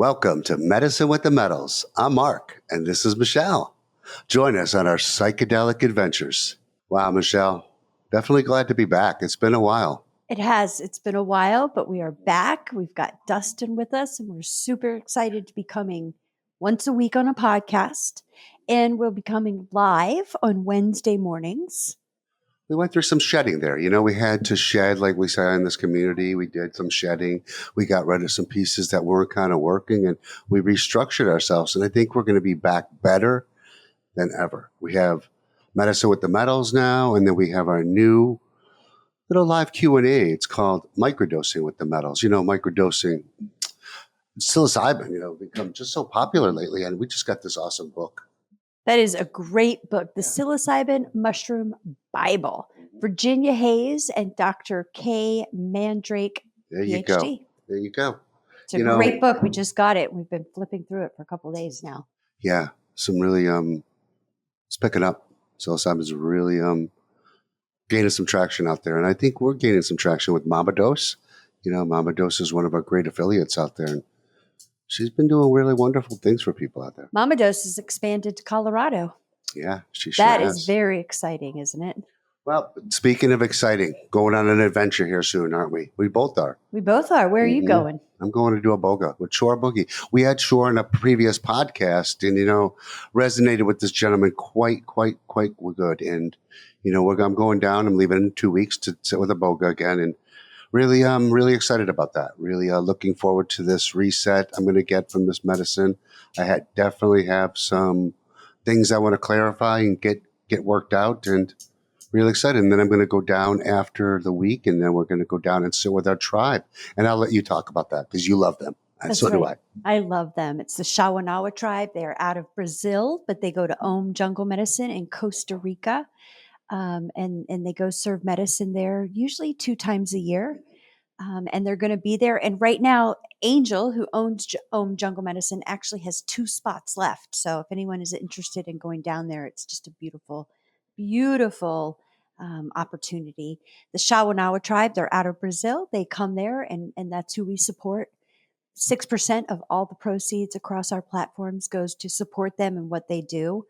Welcome to Medicine with the Metals. I'm Mark, and this is Michelle. Join us on our psychedelic adventures. Wow, Michelle, definitely glad to be back. It's been a while. It has. It's been a while, but we are back. We've got Dustin with us, and we're super excited to be coming once a week on a podcast. And we'll be coming live on Wednesday mornings. We went through some shedding there. We had to shed, like we say in this community. We did some shedding. We got rid of some pieces that weren't kind of working, and we restructured ourselves. And I think we're going to be back better than ever. We have Medicine with the Metals now, and then we have our new little live Q&A. It's called Microdosing with the Metals. Microdosing, Psilocybin, become just so popular lately, and we just got this awesome book. That is a great book, The Psilocybin Mushroom Bible. Virginia Hayes and Dr. Kay Mandrake, There PhD. you go. There you go. It's a great book. We just got it. We've been flipping through it for a couple of days now. Yeah, some really, it's picking up. Psilocybin's really gaining some traction out there. And I think we're gaining some traction with Mama Dose. Mama Dose is one of our great affiliates out there. And she's been doing really wonderful things for people out there. Mama Dose has expanded to Colorado. Yeah, she sure That has. is very exciting, isn't it? Well, speaking of exciting, going on an adventure here soon, aren't we? We both are. We both are. Where are you going? I'm going to do Iboga with Shore Boogie. We had Shore in a previous podcast and, resonated with this gentleman quite good. And, I'm going down. I'm leaving in 2 weeks to sit with Iboga again. And really, I'm really excited about that. Really looking forward to this reset I'm going to get from this medicine. I definitely have some things I want to clarify and get worked out, and really excited. And then I'm going to go down after the week, and then we're going to go down and sit with our tribe. And I'll let you talk about that because you love them. And so do I. I love them. It's the Shawanawa tribe. They're out of Brazil, but they go to Om Jungle Medicine in Costa Rica. And they go serve medicine there usually 2 times a year. And they're going to be there. And right now, Angel, who owns Om Jungle Medicine, actually has 2 spots left. So if anyone is interested in going down there, it's just a beautiful opportunity. The Shawanawa tribe, they're out of Brazil. They come there, and that's who we support. 6% of all the proceeds across our platforms goes to support them and what they do.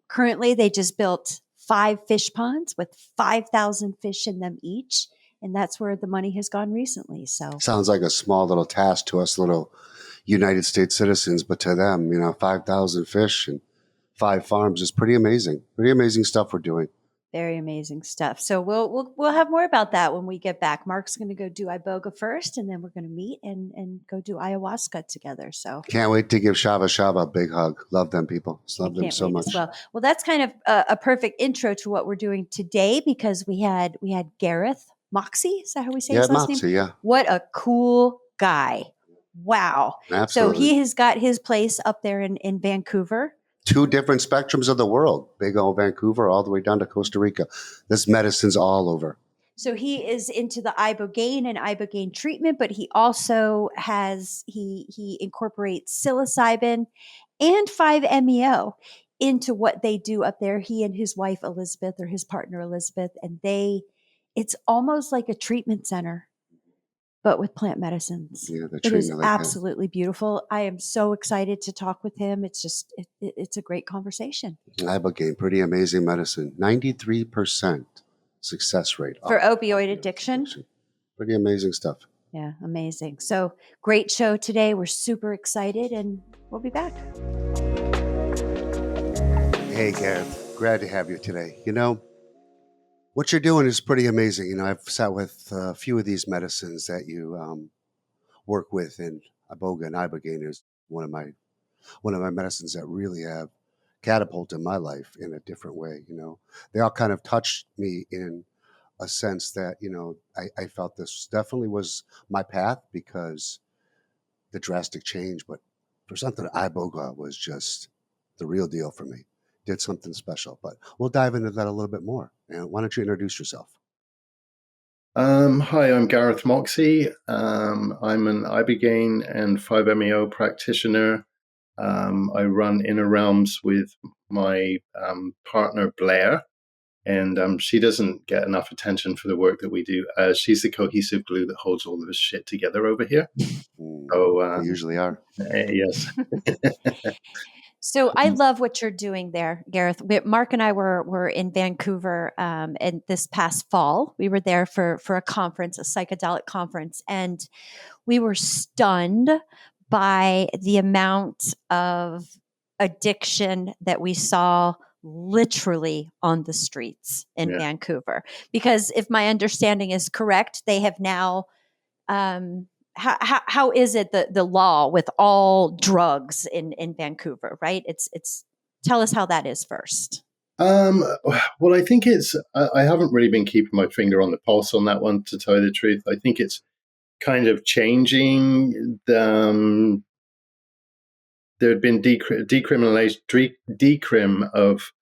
Currently, they just built 5 fish ponds with 5,000 fish in them each. And that's where the money has gone recently. So sounds like a small little task to us little United States citizens, but to them, 5,000 fish and 5 farms is pretty amazing. Pretty amazing stuff we're doing. Very amazing stuff. So we'll have more about that when we get back. Mark's going to go do Iboga first, and then we're going to meet and go do ayahuasca together. So can't wait to give Shava a big hug. Love them people. Love them so much. Well, that's kind of a perfect intro to what we're doing today, because we had Garyth Moxey. Is that how we say his last Moxey, name? Yeah. What a cool guy. Wow. Absolutely. So he has got his place up there in Vancouver. 2 different spectrums of the world. Big old Vancouver all the way down to Costa Rica. This medicine's all over. So he is into the Ibogaine and Ibogaine treatment, but he also has, he incorporates psilocybin and 5-MeO into what they do up there. He and his wife, Elizabeth, or his partner, Elizabeth, and it's almost like a treatment center, but with plant medicines. Yeah, it is absolutely beautiful. I am so excited to talk with him. It's just, it's a great conversation. Ibogaine, pretty amazing medicine. 93% success rate. For opioid addiction. Pretty amazing stuff. Yeah, amazing. So great show today. We're super excited, and we'll be back. Hey, Garyth. Glad to have you today. What you're doing is pretty amazing. I've sat with a few of these medicines that you work with, and Iboga and Ibogaine is one of my medicines that really have catapulted my life in a different way. They all kind of touched me in a sense that, I felt this definitely was my path because the drastic change, but for something, Iboga was just the real deal for me. Did something special, but we'll dive into that a little bit more. And why don't you introduce yourself? Hi, I'm Garyth Moxey. I'm an Ibogaine and 5-MeO practitioner. I run Inner Realms with my partner Blair, And she doesn't get enough attention for the work that we do. She's the cohesive glue that holds all of this shit together over here. So, They usually are. yes. So I love what you're doing there, Garyth. Mark and I were in Vancouver, and this past fall we were there for a conference, a psychedelic conference, and we were stunned by the amount of addiction that we saw literally on the streets in Yeah. Vancouver. Because if my understanding is correct, they have now how is it the law with all drugs in Vancouver, right? It's tell us how that is first. Um, well, I think I haven't really been keeping my finger on the pulse on that one, to tell you the truth. I think it's kind of changing. There had been decrim of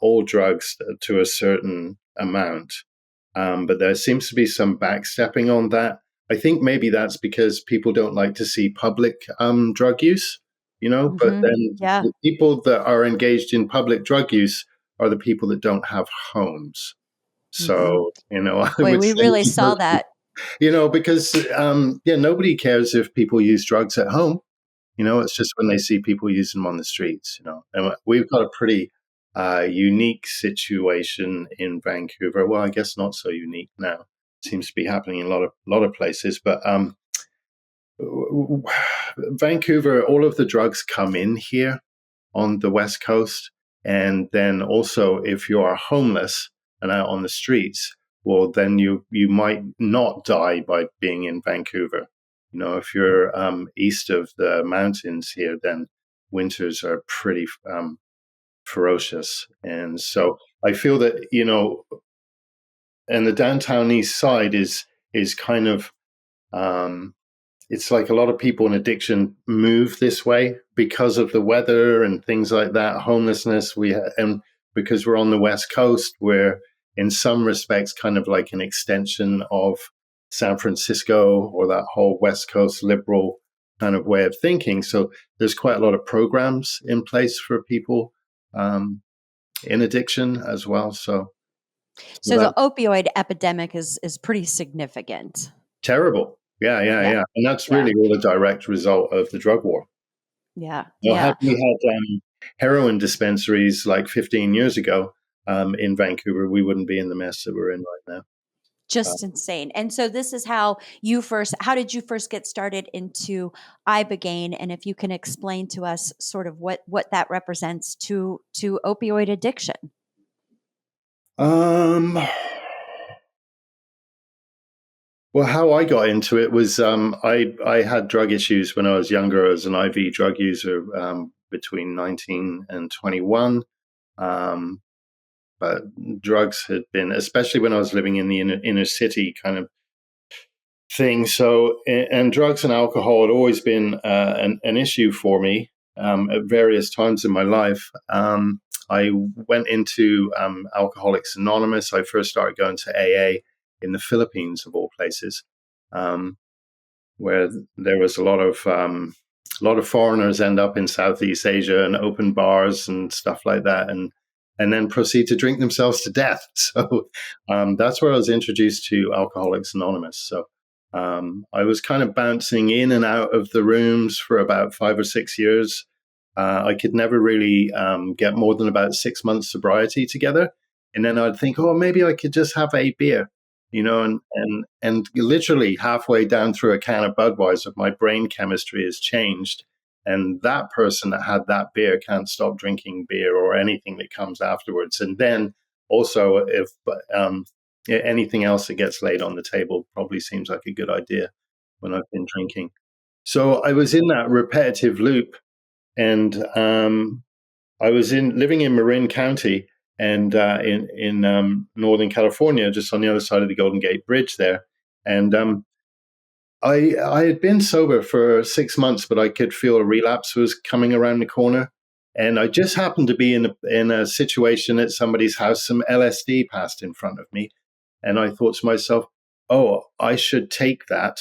all drugs to a certain amount. But there seems to be some backstepping on that. I think maybe that's because people don't like to see public drug use, but Mm-hmm. then Yeah. the people that are engaged in public drug use are the people that don't have homes. Mm-hmm. So, I Boy, would we say, really saw that. because, nobody cares if people use drugs at home. It's just when they see people using them on the streets, And we've got a pretty unique situation in Vancouver. Well, I guess not so unique now. Seems to be happening in a lot of places, but Vancouver, all of the drugs come in here on the West Coast, and then also if you are homeless and out on the streets, well, then you might not die by being in Vancouver. If you're east of the mountains here, then winters are pretty ferocious. And so I feel that, and the downtown east side is kind of, it's like a lot of people in addiction move this way because of the weather and things like that, homelessness. And because we're on the West Coast, we're in some respects kind of like an extension of San Francisco or that whole West Coast liberal kind of way of thinking. So there's quite a lot of programs in place for people in addiction as well. So So the opioid epidemic is pretty significant. terrible. Yeah. Yeah. And that's Yeah. really all a direct result of the drug war. Yeah. Well, Yeah. had we had heroin dispensaries like 15 years ago in Vancouver, we wouldn't be in the mess that we're in right now. Just insane. And so this is how did you first get started into Ibogaine? And if you can explain to us sort of what that represents to opioid addiction. Um, well, how I got into it was I had drug issues when I was younger as an IV drug user between 19 and 21. But drugs had been, especially when I was living in the inner city kind of thing. So, and drugs and alcohol had always been an issue for me at various times in my life. I went into Alcoholics Anonymous. I first started going to AA in the Philippines, of all places, where there was a lot of foreigners end up in Southeast Asia and open bars and stuff like that, and then proceed to drink themselves to death. So that's where I was introduced to Alcoholics Anonymous. So I was kind of bouncing in and out of the rooms for about 5 or 6 years. I could never really get more than about 6 months sobriety together. And then I'd think, oh, maybe I could just have a beer, and literally halfway down through a can of Budweiser, my brain chemistry has changed. And that person that had that beer can't stop drinking beer or anything that comes afterwards. And then also, if anything else that gets laid on the table probably seems like a good idea when I've been drinking. So I was in that repetitive loop, and I was living in Marin County and in Northern California, just on the other side of the Golden Gate Bridge there. And I had been sober for 6 months, but I could feel a relapse was coming around the corner. And I just happened to be in a situation at somebody's house. Some LSD passed in front of me. And I thought to myself, oh, I should take that.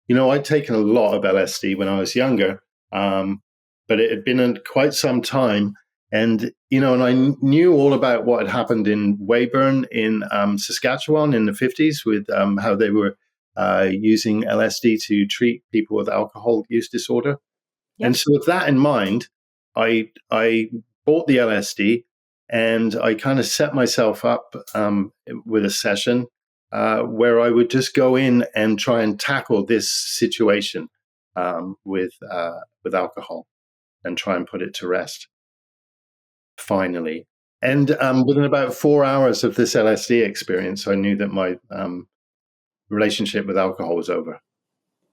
I'd taken a lot of LSD when I was younger, but it had been quite some time. And and I knew all about what had happened in Weyburn in Saskatchewan in the 50s with how they were using LSD to treat people with alcohol use disorder. And Yep. so with that in mind, I bought the LSD and I kind of set myself up with a session where I would just go in and try and tackle this situation with alcohol and try and put it to rest. Finally, and within about 4 hours of this LSD experience, I knew that my relationship with alcohol was over.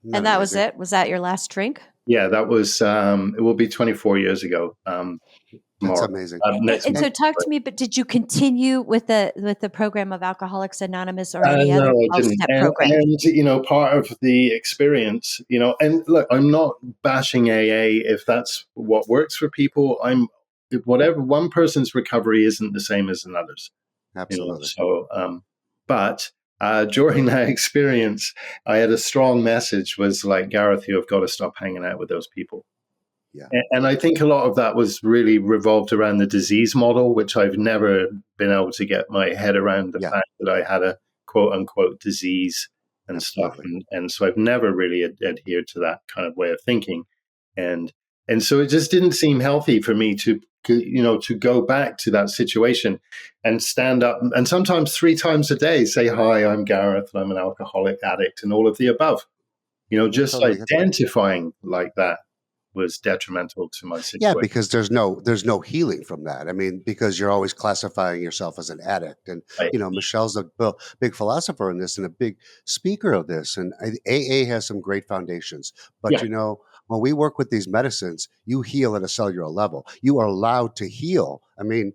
Isn't that And that was amazing? it? Was that your last drink? Yeah, that was it will be 24 years ago. That's Tomorrow, amazing. next And so month. talk to me, but did you continue with the program of Alcoholics Anonymous or any No, other I didn't. 12-step program? And part of the experience, and look, I'm not bashing AA if that's what works for people. Whatever one person's recovery isn't the same as another's. Absolutely. So, but during that experience, I had a strong message was like, Garyth, you have got to stop hanging out with those people. Yeah. And I think a lot of that was really revolved around the disease model, which I've never been able to get my head around the Yeah. fact that I had a quote unquote disease and stuff. Absolutely. And so I've never really adhered to that kind of way of thinking. And so it just didn't seem healthy for me to go back to that situation and stand up and sometimes 3 times a day say, hi, I'm Garyth, I'm an alcoholic addict and all of the above. I Just totally get that. identifying like that was detrimental to my Yeah, situation. because there's no healing from that. I mean, because you're always classifying yourself as an addict, and Right. Michelle's a big philosopher in this and a big speaker of this. And AA has some great foundations, but Yeah. when we work with these medicines, you heal at a cellular level. You are allowed to heal. I mean,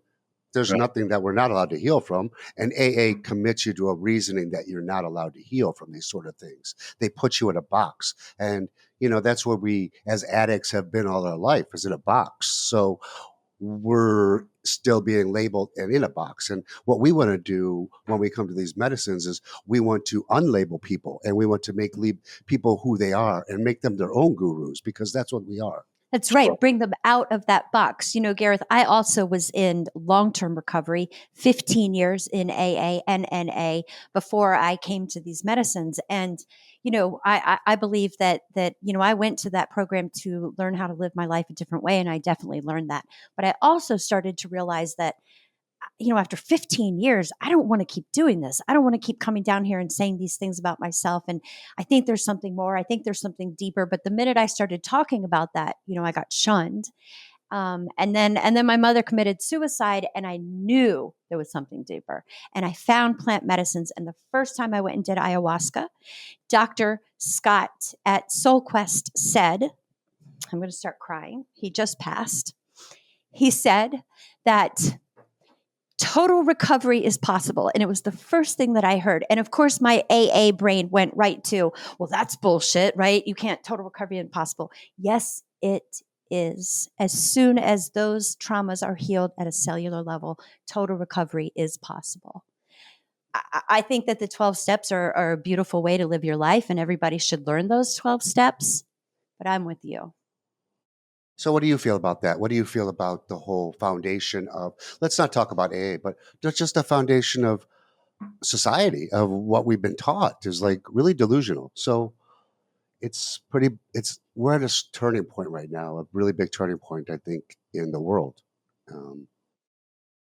there's Right. nothing that we're not allowed to heal from. And AA commits you to a reasoning that you're not allowed to heal from these sort of things. They put you in a box. And, that's where we as addicts have been all our life, is in a box. So we're still being labeled and in a box. And what we want to do when we come to these medicines is we want to unlabel people, and we want to make people who they are and make them their own gurus, because that's what we are. That's right. Bring them out of that box. Garyth, I also was in long-term recovery, 15 years in AA and NA before I came to these medicines. And, I believe that, I went to that program to learn how to live my life a different way. And I definitely learned that. But I also started to realize that after 15 years, I don't want to keep doing this. I don't want to keep coming down here and saying these things about myself. And I think there's something more. I think there's something deeper. But the minute I started talking about that, I got shunned. And then my mother committed suicide, and I knew there was something deeper. And I found plant medicines. And the first time I went and did ayahuasca, Dr. Scott at SoulQuest said, I'm going to start crying. He just passed. He said that total recovery is possible. And it was the first thing that I heard. And of course, my AA brain went right to, well, that's bullshit, right? You can't, total recovery impossible. Yes, it is. As soon as those traumas are healed at a cellular level, total recovery is possible. I think that the 12 steps are a beautiful way to live your life, and everybody should learn those 12 steps. But I'm with you. So what do you feel about that? What do you feel about the whole foundation of, let's not talk about AA, but just the foundation of society, of what we've been taught is like really delusional. So we're at a turning point right now, a really big turning point, I think, in the world. Um,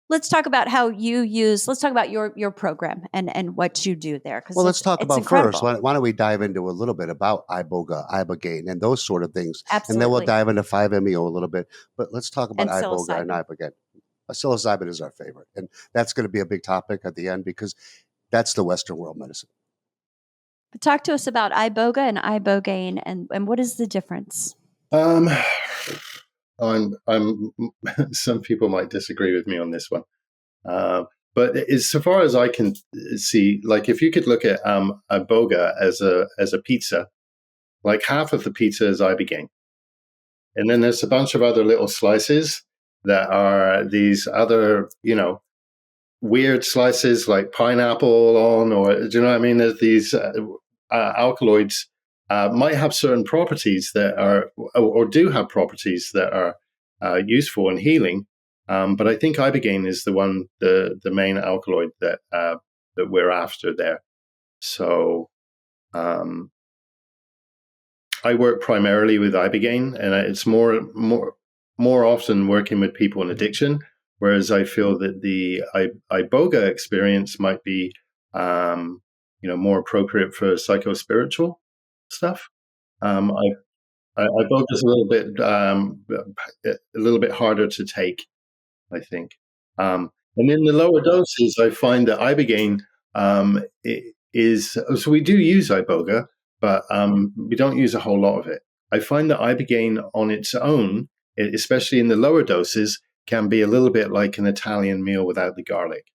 Let's talk about let's talk about your program and what you do there. Because well, let's talk it's about first. incredible. Why don't we dive into a little bit about Ibogaine, and those sort of things, and then we'll Absolutely. dive into 5-MeO a little bit. But let's talk about And Iboga and psilocybin. Ibogaine. Psilocybin is our favorite, and that's going to be a big topic at the end, because that's the Western world medicine. But talk to us about Iboga and Ibogaine, and what is the difference? I'm some people might disagree with me on this one. But so far as I can see, like if you could look at Iboga as a pizza, like half of the pizza is Ibogaine. And then there's a bunch of other little slices that are these other, weird slices like pineapple on, or do you know what I mean? There's these alkaloids might have certain properties that are, or do have properties that are useful in healing. But I think Ibogaine is the main alkaloid that we're after there. So I work primarily with Ibogaine, and it's more often working with people in addiction. Whereas I feel that the Iboga experience might be, more appropriate for psychospiritual stuff. Iboga is a little bit harder to take, I think. And in the lower doses, I find that Ibogaine is so we do use Iboga, but we don't use a whole lot of it. I find that Ibogaine on its own, especially in the lower doses, can be a little bit like an Italian meal without the garlic.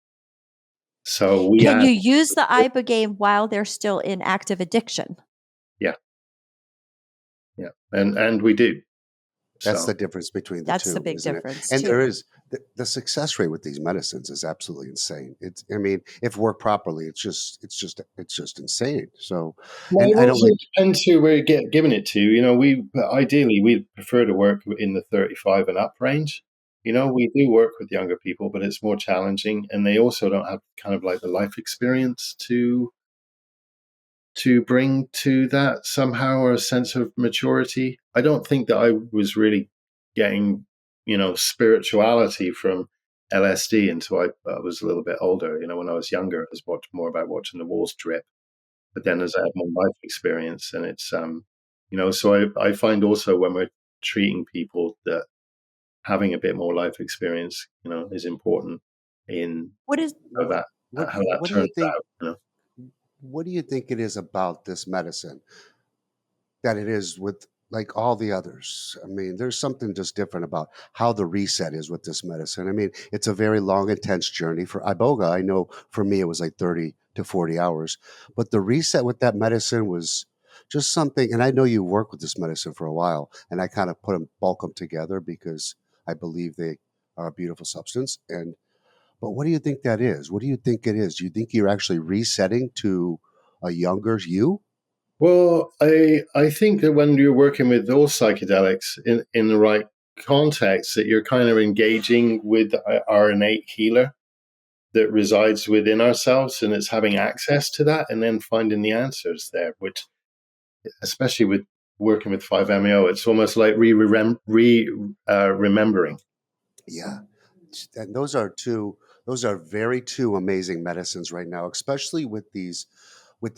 So we Can add, you use the Ibogaine while they're still in active addiction? yeah, yeah, and we do. That's So the difference between the That's the two, big isn't it? difference And there too. is the success rate with these medicines is absolutely insane. It's, I mean, if worked properly, it's just insane. So, well, and it I don't also like, depends who we're giving it to. We ideally we prefer to work in the 35 and up range. We do work with younger people, but it's more challenging, and they also don't have kind of like the life experience to bring to that somehow, or a sense of maturity. I don't think that I was really getting, spirituality from LSD until I was a little bit older. When I was younger, I was more about watching the walls drip. But then as I have more life experience, and it's so I find also when we're treating people that having a bit more life experience, is important in What is how what that what how that what do you turns think? out. What do you think it is about this medicine that it is with like all the others? I mean, there's something just different about how the reset is with this medicine. I mean, it's a very long, intense journey. For Iboga, I know for me it was like 30 to 40 hours, but the reset with that medicine was just something. And I know you work with this medicine for a while, and I kind of bulk them together because I believe they are a beautiful substance. And but what do you think that is? What do you think it is? Do you think you're actually resetting to a younger you? Well, I think that when you're working with those psychedelics in the right context, that you're kind of engaging with our innate healer that resides within ourselves, and it's having access to that, and then finding the answers there. Which, especially with working with 5-MeO, it's almost like remembering. Yeah. And those are very two amazing medicines right now, especially with these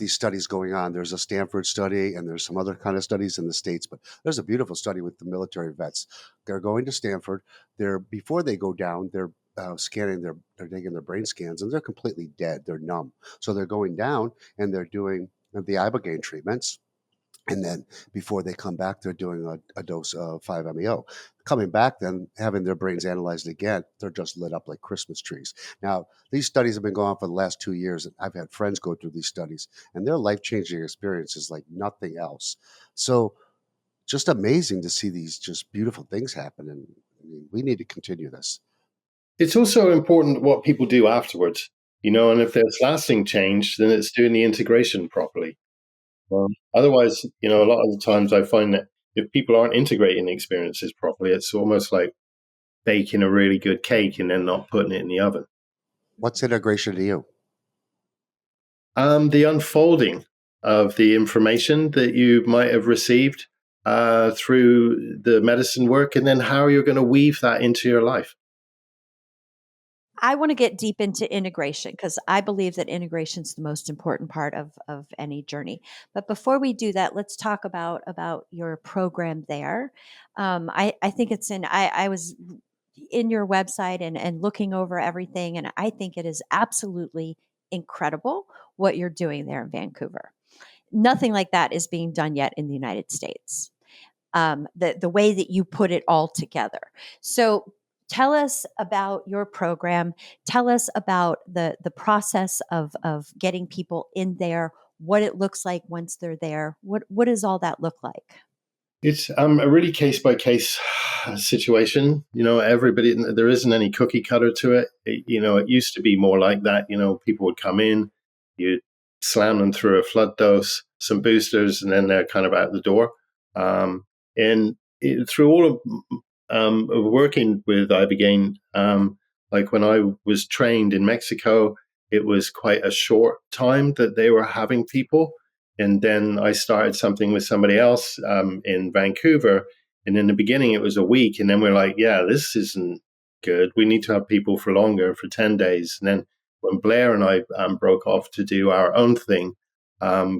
studies going on. There's a Stanford study and there's some other kind of studies in the States, but there's a beautiful study with the military vets. They're going to Stanford. They're before they go down, they're they're taking their brain scans and they're completely dead. They're numb. So they're going down and they're doing the Ibogaine treatments, and then before they come back, they're doing a dose of 5-MeO. Coming back, then having their brains analyzed again, they're just lit up like Christmas trees. Now, these studies have been going on for the last 2 years, and I've had friends go through these studies, and their life changing experiences like nothing else. So, just amazing to see these just beautiful things happen. And I mean, we need to continue this. It's also important what people do afterwards, and if there's lasting change, then it's doing the integration properly. Otherwise, a lot of the times I find that if people aren't integrating the experiences properly, it's almost like baking a really good cake and then not putting it in the oven. What's integration to you? The unfolding of the information that you might have received through the medicine work, and then how you're going to weave that into your life. I want to get deep into integration because I believe that integration is the most important part of any journey. But before we do that, let's talk about your program there. I think it's I was in your website and looking over everything, and I think it is absolutely incredible what you're doing there in Vancouver. Nothing like that is being done yet in the United States. The way that you put it all together. So tell us about your program. Tell us about the process of getting people in there, what it looks like once they're there. What does all that look like? It's a really case by case situation. Everybody, there isn't any cookie cutter to it. It used to be more like that. People would come in, you slam them through a flood dose, some boosters, and then they're kind of out the door. And through all of working with Ibogaine, like when I was trained in Mexico, it was quite a short time that they were having people. And then I started something with somebody else in Vancouver. And in the beginning, it was a week. And then we're like, yeah, this isn't good. We need to have people for longer, for 10 days. And then when Blair and I broke off to do our own thing,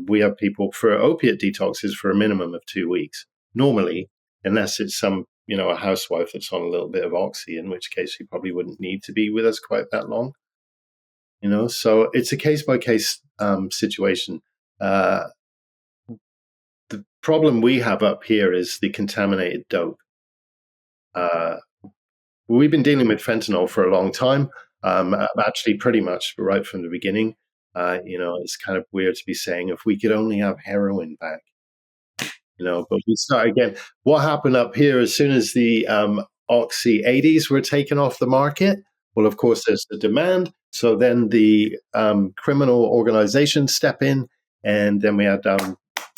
we have people for opiate detoxes for a minimum of 2 weeks, normally, unless it's some, a housewife that's on a little bit of oxy, in which case she probably wouldn't need to be with us quite that long. So it's a case by case situation. The problem we have up here is the contaminated dope. We've been dealing with fentanyl for a long time, actually pretty much right from the beginning. It's kind of weird to be saying if we could only have heroin back, but we start again. What happened up here as soon as the Oxy 80s were taken off the market? Well, of course, there's the demand. So then the criminal organizations step in, and then we had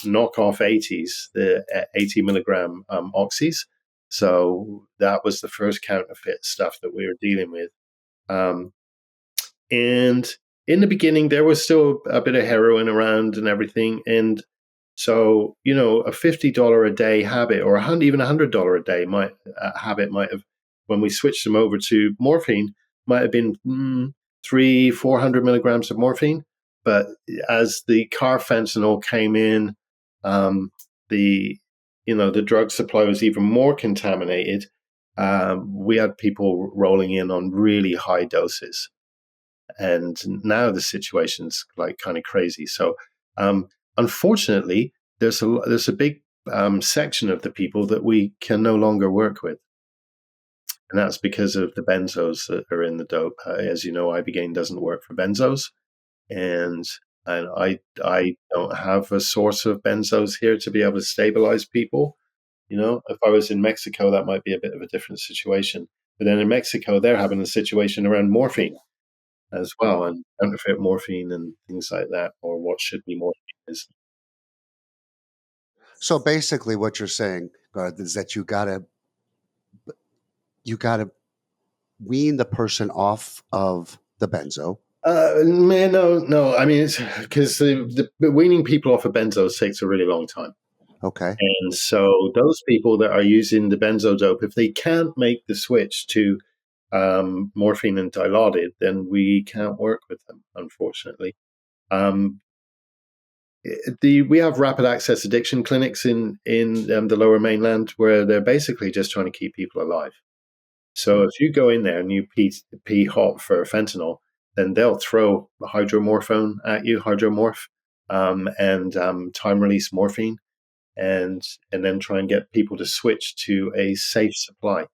knockoff 80s, the 80 milligram Oxys. So that was the first counterfeit stuff that we were dealing with. And in the beginning, there was still a bit of heroin around and everything. And so, a $50 a day habit or even $100 a day habit might have, when we switched them over to morphine, might have been 400 milligrams of morphine. But as the carfentanil came in, the drug supply was even more contaminated. We had people rolling in on really high doses. And now the situation's like kind of crazy. So, unfortunately, there's a big section of the people that we can no longer work with. And that's because of the benzos that are in the dope. As you know, Ibogaine doesn't work for benzos. And I don't have a source of benzos here to be able to stabilize people. If I was in Mexico, that might be a bit of a different situation. But then in Mexico, they're having a situation around morphine as well, and counterfeit morphine and things like that, or what should be morphine is. So basically, what you're saying, Garth, is that you gotta wean the person off of the benzo. Man, no. I mean, it's because the weaning people off of benzos takes a really long time. Okay. And so those people that are using the benzo dope, if they can't make the switch to morphine and dilaudid, then we can't work with them, unfortunately. We have rapid access addiction clinics in the Lower Mainland where they're basically just trying to keep people alive. So if you go in there and you pee hot for fentanyl, then they'll throw hydromorphone at you, and time release morphine, and then try and get people to switch to a safe supply.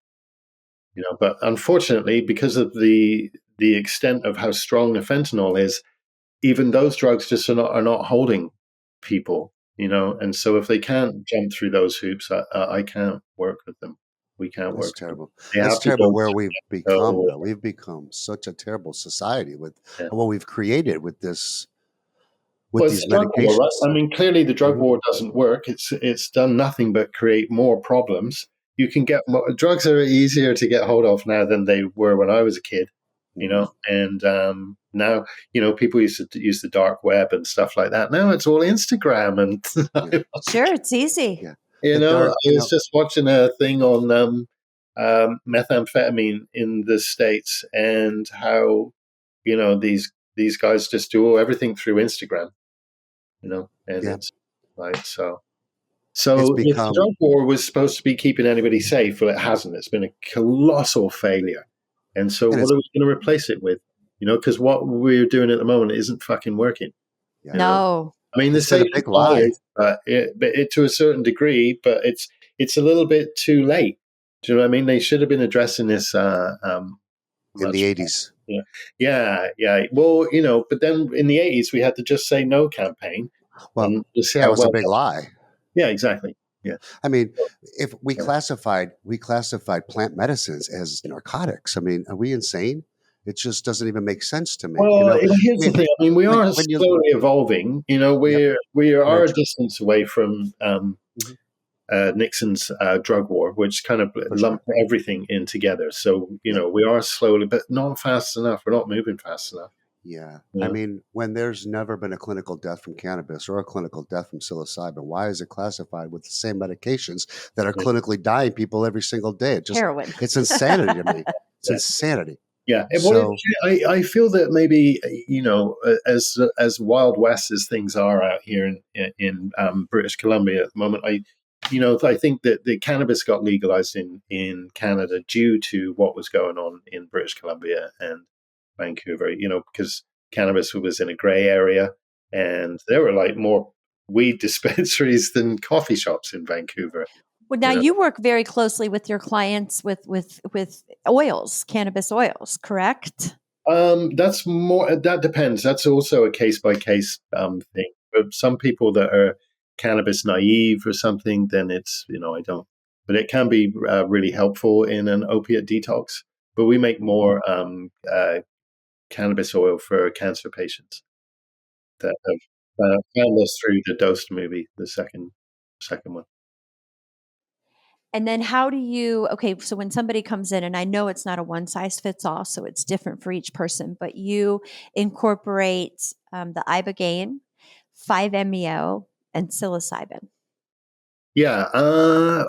But unfortunately, because of the extent of how strong the fentanyl is, even those drugs just are not holding people. And so if they can't jump through those hoops, I can't work with them. We can't work. That's terrible. They That's have to terrible go where through we've that. become, though. We've become such a terrible society with what we've created with this, with Well, these it's a drug war, medications. right? I mean, clearly the drug Mhm. war doesn't work. It's done nothing but create more problems. You can get drugs are easier to get hold of now than they were when I was a kid, and now people used to use the dark web and stuff like that. Now it's all Instagram and Yeah. Sure, it's easy. Yeah. I was just watching a thing on methamphetamine in the States and how these guys just do everything through Instagram. And Yeah. it's right. So It's if the become, drug war was supposed to be keeping anybody safe, well, it hasn't. It's been a colossal failure. And so and what it's, are we going to replace it with? Because what we're doing at the moment isn't fucking working. yeah, No. I mean, the it's been a safe big lie suppliers, but it to a certain degree, but it's a little bit too late. Do you know what I mean? They should have been addressing this in much the more. 80s. Yeah. Well, but then in the 80s, we had the Just Say No campaign. Well, And to see that how was a well. big lie. Yeah, exactly. Yeah. I mean, if we Yeah. classified plant medicines as narcotics, I mean, are we insane? It just doesn't even make sense to me. Well, I here's the mean, thing. I mean, we are when you, slowly evolving. yep, We very are a true. distance away from Mhm. Nixon's drug war, which kind of For sure. lumped everything in together. So, we are slowly, but not fast enough. We're not moving fast enough. Yeah. I Yeah. mean, when there's never been a clinical death from cannabis or a clinical death from psilocybin, why is it classified with the same medications that are Yeah. clinically dying people every single day? Heroin. It's insanity to me. It's Yeah. insanity. Yeah, So, I feel that maybe as Wild West as things are out here in British Columbia at the moment, I think that the cannabis got legalized in Canada due to what was going on in British Columbia and Vancouver. Because cannabis was in a gray area, and there were like more weed dispensaries than coffee shops in Vancouver. Well, now you work very closely with your clients with oils, cannabis oils, correct? That's more. That depends. That's also a case by case thing. But some people that are cannabis naive or something, then it's I don't. But it can be really helpful in an opiate detox. But we make more cannabis oil for cancer patients that have found us through the Dosed movie, the second one. And then how do you, okay, so when somebody comes in, and I know it's not a one size fits all, so it's different for each person, but you incorporate the Ibogaine, 5-MeO, and psilocybin. Yeah.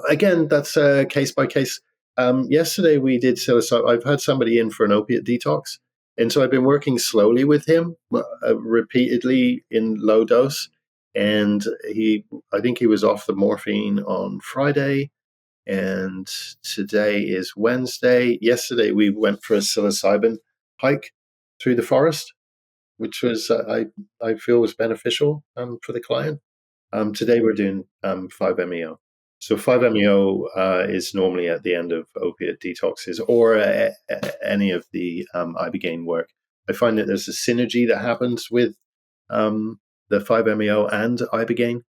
Again, that's case by case. Yesterday we did psilocybin. I've had somebody in for an opiate detox, and so I've been working slowly with him, repeatedly in low dose. And I think he was off the morphine on Friday, and today is Wednesday. Yesterday we went for a psilocybin hike through the forest, which was I feel was beneficial for the client. Today we're doing 5-MeO. So 5-MeO is normally at the end of opiate detoxes or any of the Ibogaine work. I find that there's a synergy that happens with the 5-MeO and Ibogaine.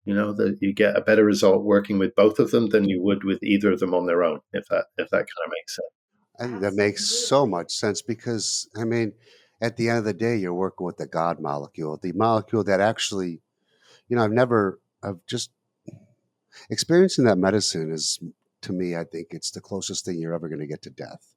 That you get a better result working with both of them than you would with either of them on their own, if that kind of makes sense. I think that makes so much sense because, I mean, at the end of the day, you're working with the God molecule, the molecule that actually, I've just experiencing that medicine is, to me, I think it's the closest thing you're ever going to get to death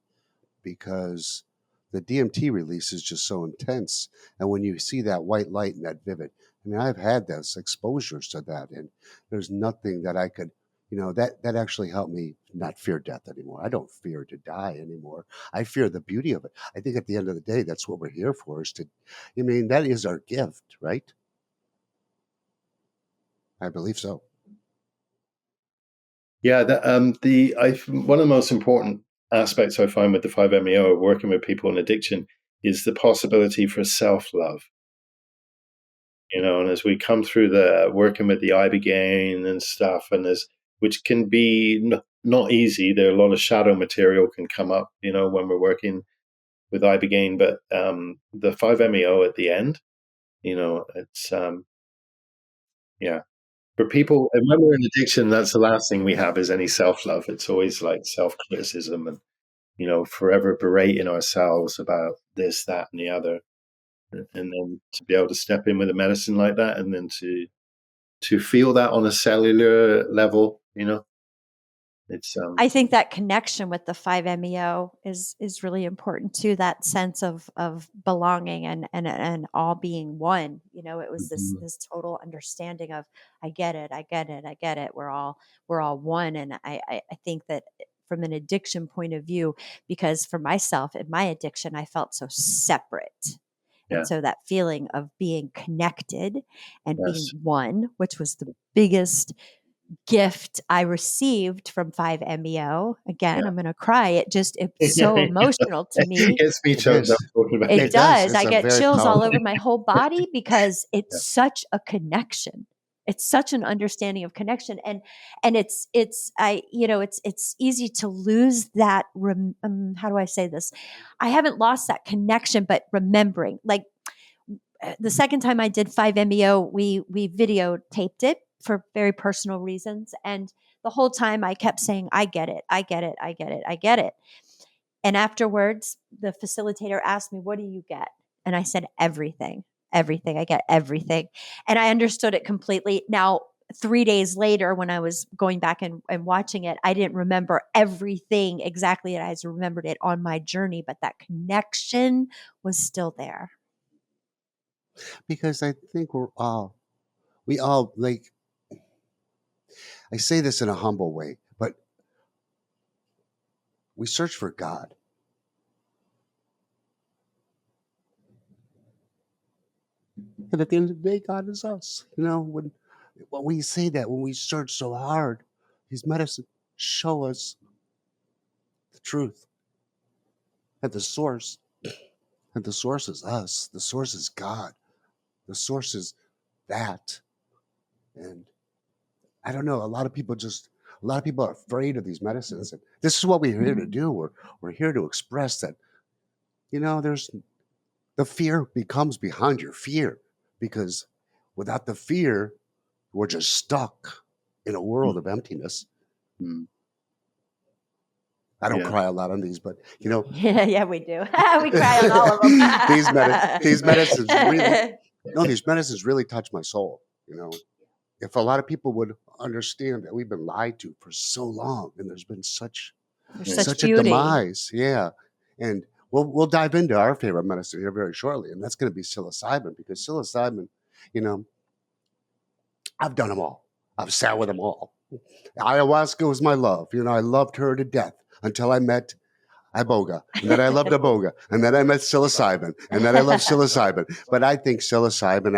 because the DMT release is just so intense. And when you see that white light and that vivid, I mean, I've had those exposures to that, and there's nothing that I could, that actually helped me not fear death anymore. I don't fear to die anymore. I fear the beauty of it. I think at the end of the day, that's what we're here for is to, I mean, that is our gift, right? I believe so. Yeah, one of the most important aspects I find with the 5-MeO, working with people in addiction, is the possibility for self-love. And as we come through the working with the Ibogaine and stuff, which can be not easy. There are a lot of shadow material can come up, when we're working with Ibogaine, but the 5-MeO at the end, it's yeah. For people, and when we're in addiction, that's the last thing we have is any self-love. It's always like self-criticism and, forever berating ourselves about this, that, and the other. And then to be able to step in with a medicine like that, and then to feel that on a cellular level, it's I think that connection with the 5-MeO is really important too. That sense of belonging and all being one. It was Mhm. this total understanding of I get it, I get it, I get it. We're all one, and I think that from an addiction point of view, because for myself in my addiction, I felt so separate. And Yeah. so that feeling of being connected and being Yes. one, which was the biggest gift I received from 5-MeO. Again, I'm going to cry. It's so emotional to It me. gets me It choked up is. talking about It It it. does. does. It's I a get very chills all over powerful. my whole body because Yeah. it's such a connection. It's such an understanding of connection, and it's easy to lose that. How do I say this? I haven't lost that connection, but remembering, like the second time I did 5-MeO, we videotaped it for very personal reasons, and the whole time I kept saying, "I get it, I get it, I get it, I get it." And afterwards, the facilitator asked me, "What do you get?" And I said, "Everything, everything. I get everything," and I understood it completely. Now, 3 days later, when I was going back and watching it, I didn't remember everything exactly as I remembered it on my journey, but that connection was still there. Because I think we all, like, I say this in a humble way, but we search for God. And at the end of the day, God is us. When we say that, when we search so hard, these medicines show us the truth at the source. And the source is us. The source is God. The source is that. And I don't know. A lot of people are afraid of these medicines. And this is what we're here to do. We're here to express that, there's the fear becomes behind your fear, because without the fear, we're just stuck in a world of emptiness. Mm. I don't Yeah. cry a lot on these, but Yeah, we do. We cry on all of them. these medicines really touch my soul. If a lot of people would understand that we've been lied to for so long, and there's been There's Yeah. such a beauty. demise, yeah. And we'll dive into our favorite medicine here very shortly, and that's going to be psilocybin, because psilocybin, you know, I've done them all. I've sat with them all. Ayahuasca was my love. I loved her to death until I met Iboga, and then I loved Iboga, and then I met psilocybin, and then I love psilocybin. But I think psilocybin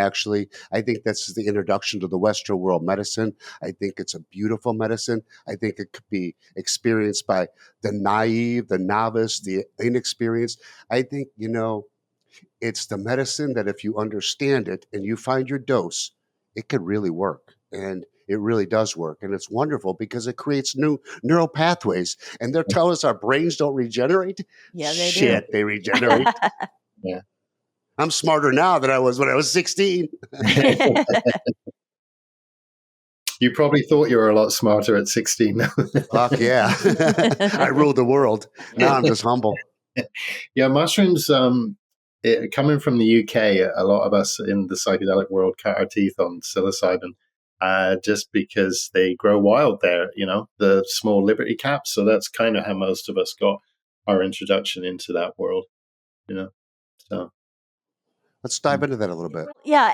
I think that's the introduction to the Western world medicine. I think it's a beautiful medicine. I think it could be experienced by the naive, the novice, the inexperienced. I think, it's the medicine that if you understand it and you find your dose, it could really work. And it really does work. And it's wonderful because it creates new neural pathways. And they're telling us our brains don't regenerate. Yeah, they Shit, they regenerate. Yeah. I'm smarter now than I was when I was 16. You probably thought you were a lot smarter at 16. Fuck yeah. I ruled the world. Now I'm just humble. Yeah, mushrooms, coming from the UK, a lot of us in the psychedelic world cut our teeth on psilocybin, just because they grow wild there, the small liberty caps. So that's kind of how most of us got our introduction into that world, so. Let's dive into that a little bit. Yeah,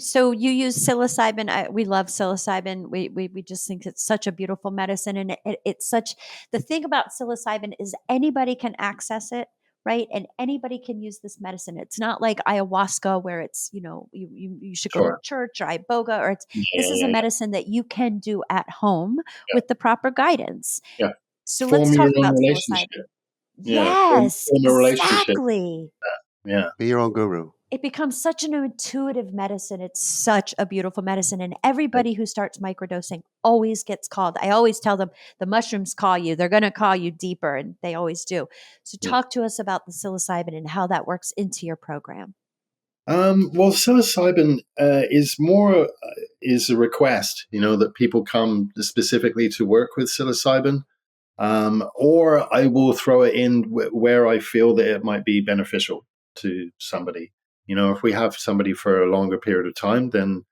so you use psilocybin. We love psilocybin. We just think it's such a beautiful medicine, and it's such. The thing about psilocybin is anybody can access it, right? And anybody can use this medicine. It's not like ayahuasca where it's you should go to Sure. church, or iboga, or this is a Yeah. medicine that you can do at home Yeah. with the proper guidance. Yeah. So Form let's your talk own about relationship. psilocybin. Yeah. Yes, Form a relationship. exactly. Yeah. Be your own guru. It becomes such an intuitive medicine. It's such a beautiful medicine. And everybody who starts microdosing always gets called. I always tell them the mushrooms call you. They're going to call you deeper, and they always do. So Yeah. talk to us about the psilocybin and how that works into your program. Well, psilocybin is a request, that people come specifically to work with psilocybin, or I will throw it in where I feel that it might be beneficial to somebody. If we have somebody for a longer period of time, then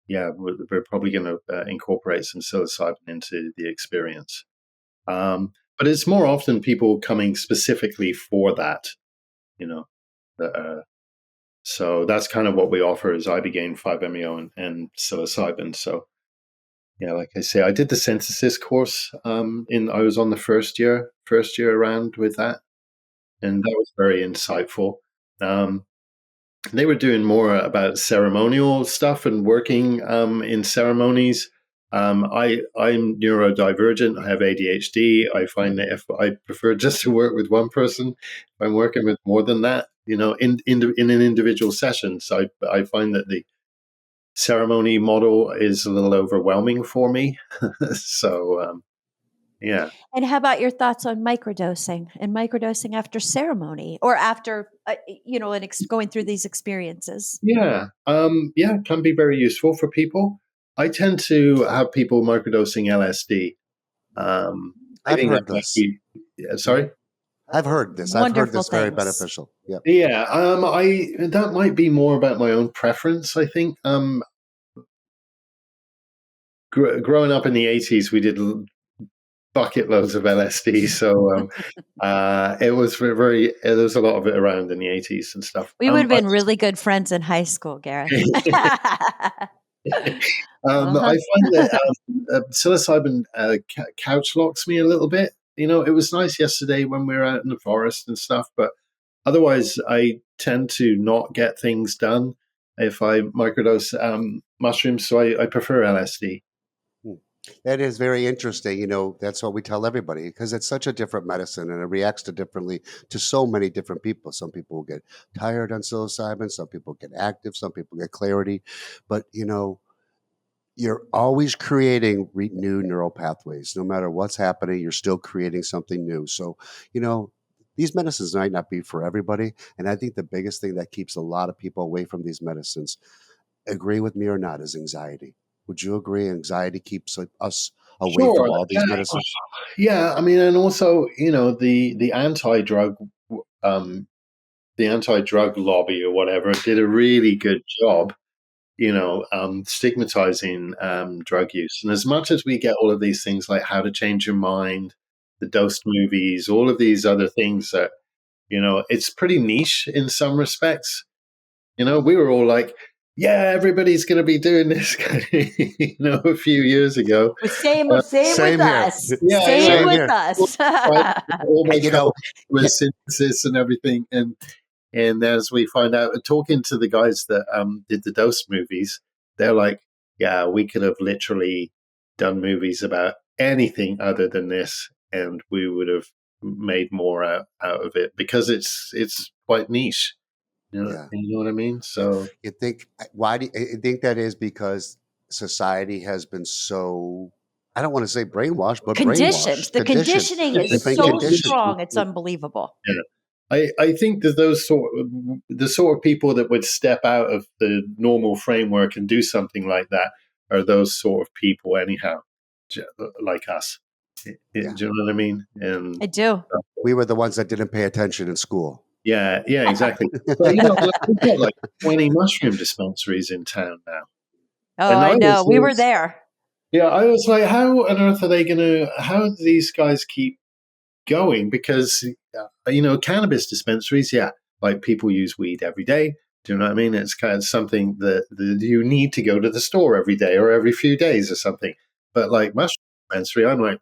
yeah, we're probably going to incorporate some psilocybin into the experience. But it's more often people coming specifically for that, so that's kind of what we offer is Ibogaine, 5-MeO, and psilocybin. So yeah, like I say, I did the synthesis course. I was on the first year around with that, and that was very insightful. They were doing more about ceremonial stuff and working in ceremonies. I'm neurodivergent. I have ADHD. I find that if I prefer just to work with one person, if I'm working with more than that, in an individual session. So I find that the ceremony model is a little overwhelming for me. So yeah. And how about your thoughts on microdosing and microdosing after ceremony or after, going through these experiences? Yeah. It can be very useful for people. I tend to have people microdosing LSD. I I've think heard that might this. be, sorry? I've heard this. I've heard Wonderful this very things. beneficial. Yeah. Yeah. That might be more about my own preference, I think. growing up in the 80s, we did bucket loads of LSD. So it was very, there was a lot of it around in the 80s and stuff. We would have been really good friends in high school, Gareth. I find that psilocybin couch locks me a little bit. It was nice yesterday when we were out in the forest and stuff, but otherwise I tend to not get things done if I microdose mushrooms, so I prefer LSD. That is very interesting. That's what we tell everybody because it's such a different medicine and it reacts differently to so many different people. Some people will get tired on psilocybin, some people get active, some people get clarity. But, you're always creating new neural pathways. No matter what's happening, you're still creating something new. So, these medicines might not be for everybody. And I think the biggest thing that keeps a lot of people away from these medicines, agree with me or not, is anxiety. Would you agree? Anxiety keeps us away Sure. from all these medicines. Yeah, I mean, and also, the anti-drug, um, the anti-drug lobby or whatever did a really good job, stigmatizing drug use. And as much as we get all of these things like How to Change Your Mind, the Dosed movies, all of these other things that, it's pretty niche in some respects. We were all like, yeah, everybody's going to be doing this, a few years ago. Same with Same here. us. Yeah, Same Same with here. us. All my You know, with synthesis and everything, and as we find out, talking to the guys that did the Dose movies, they're like, yeah, we could have literally done movies about anything other than this, and we would have made more out of it because it's quite niche. yeah. You know what I mean? So You think why do you think that is? Because society has been so, I don't want to say brainwashed, but Conditioned. brainwashed, The conditioned. conditioning They've is been so conditioned. strong, it's unbelievable. yeah. I think that the sort of people that would step out of the normal framework and do something like that are those sort of people, anyhow, like us. Do Yeah. you know what I mean? And I do. We were the ones that didn't pay attention in school. yeah, exactly. But we've got like 20 mushroom dispensaries in town now, Oh, and I know. We were was, there. yeah, I was like, how on earth are they going to? How do these guys keep going? Because cannabis dispensaries, yeah, like people use weed every day. Do you know what I mean? It's kind of something that you need to go to the store every day or every few days or something. But like mushroom dispensary, I'm like,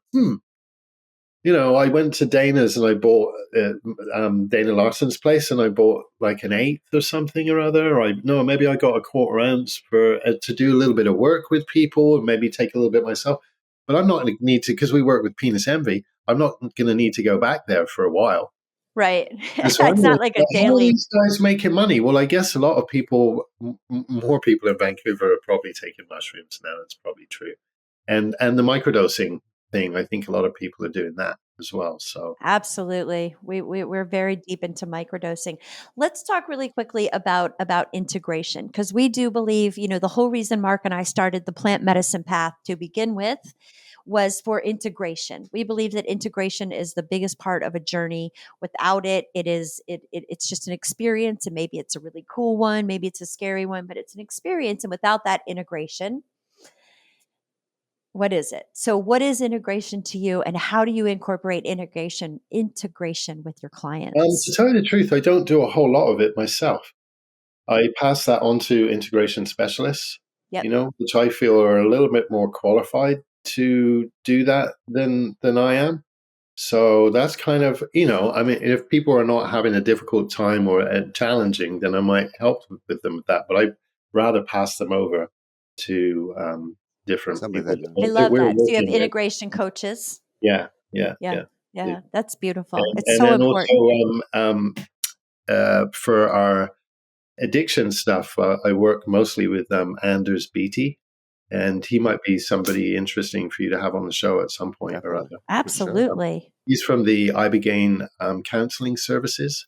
I went to Dana's and I bought Dana Larson's place, and I bought like an eighth or something or other. Maybe I got a quarter ounce for to do a little bit of work with people, and maybe take a little bit myself. But I'm not going to need to, because we work with Penis Envy. I'm not going to need to go back there for a while. Right. And so It's not like a how are daily. these guys making money? Well, I guess a lot of people, more people in Vancouver are probably taking mushrooms now. It's probably true. And the microdosing thing, I think a lot of people are doing that as well. So Absolutely. We're very deep into microdosing. Let's talk really quickly about integration, because we do believe, the whole reason Mark and I started the plant medicine path to begin with was for integration. We believe that integration is the biggest part of a journey. Without it, it's just an experience, and maybe it's a really cool one, maybe it's a scary one, but it's an experience. And without that integration, what is it? So what is integration to you, and how do you incorporate integration with your clients? to tell you the truth, I don't do a whole lot of it myself. I pass that on to integration specialists, Yep. which I feel are a little bit more qualified to do that than I am. So that's kind of, I mean, if people are not having a difficult time or challenging, then I might help with them with that. But I'd rather pass them over to different Somebody people that I knows. love we're that. So you have working with. integration coaches. Yeah, yeah, Yeah. yeah. Yeah. That's beautiful. And, It's and so then important. also for our addiction stuff, I work mostly with Anders Beatty, and he might be somebody interesting for you to have on the show at some point or Definitely. other. For sure. Absolutely. He's from the Ibogaine counseling services,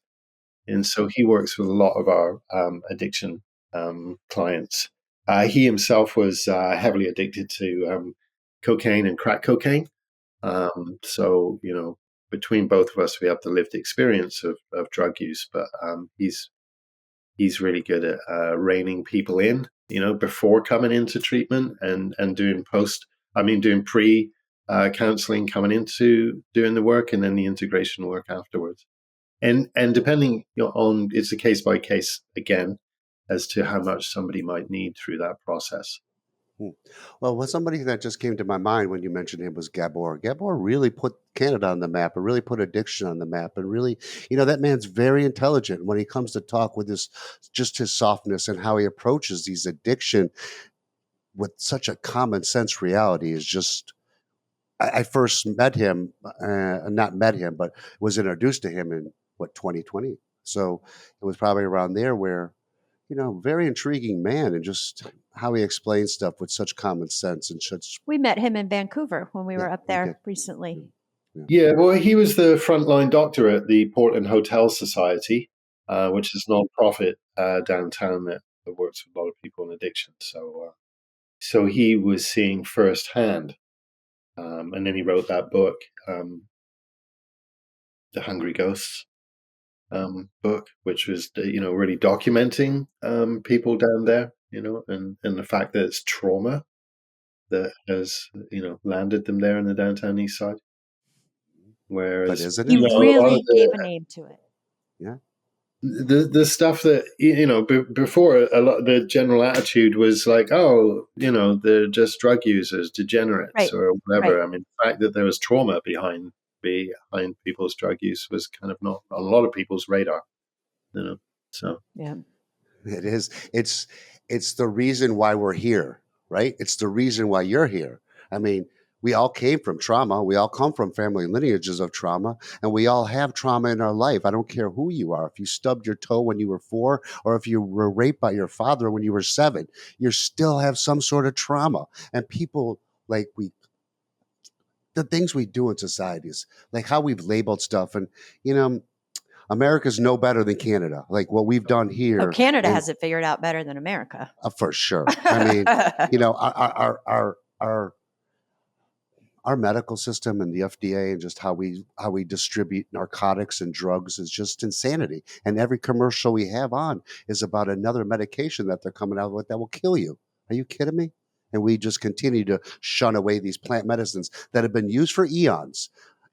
and so he works with a lot of our addiction clients. He himself was heavily addicted to cocaine and crack cocaine. So, between both of us, we have the lived experience of drug use, but he's really good at reining people in, before coming into treatment and doing post I mean, doing pre counseling coming into doing the work, and then the integration work afterwards. And depending on, it's a case by case again as to how much somebody might need through that process. Hmm. Well, somebody that just came to my mind when you mentioned him was Gabor. Gabor really put Canada on the map and really put addiction on the map. And really, that man's very intelligent when he comes to talk with just his softness and how he approaches these addiction with such a common sense reality is just. I first met him, not met him, but was introduced to him in 2020. So it was probably around there where very intriguing man, and just how he explains stuff with such common sense and such. We met him in Vancouver when we Yeah, were up we did. there recently. Yeah. Yeah, well, he was the frontline doctor at the Portland Hotel Society, which is a non-profit downtown that works with a lot of people in addiction. So he was seeing firsthand, and then he wrote that book, The Hungry Ghosts book, which was really documenting people down there, and the fact that it's trauma that has landed them there in the downtown east side. But Whereas isn't He it? a lot really of gave a name to it. Yeah. the stuff that before, a lot the general attitude was like, oh, they're just drug users, degenerates, Right. or whatever. Right. I mean, the fact that there was trauma behind people's drug use was kind of not on a lot of people's radar. So Yeah. It is. It's the reason why we're here, right? It's the reason why you're here. I mean, we all came from trauma. We all come from family lineages of trauma, and we all have trauma in our life. I don't care who you are. If you stubbed your toe when you were 4, or if you were raped by your father when you were 7, you still have some sort of trauma. And people like the things we do in societies, like how we've labeled stuff, and you know, America's no better than Canada. Like what we've done Oh, here, Canada and has it figured out better than America. for sure. I mean, our medical system and the FDA and just how we distribute narcotics and drugs is just insanity. And every commercial we have on is about another medication that they're coming out with that will kill you. Are you kidding me? And we just continue to shun away these plant medicines that have been used for eons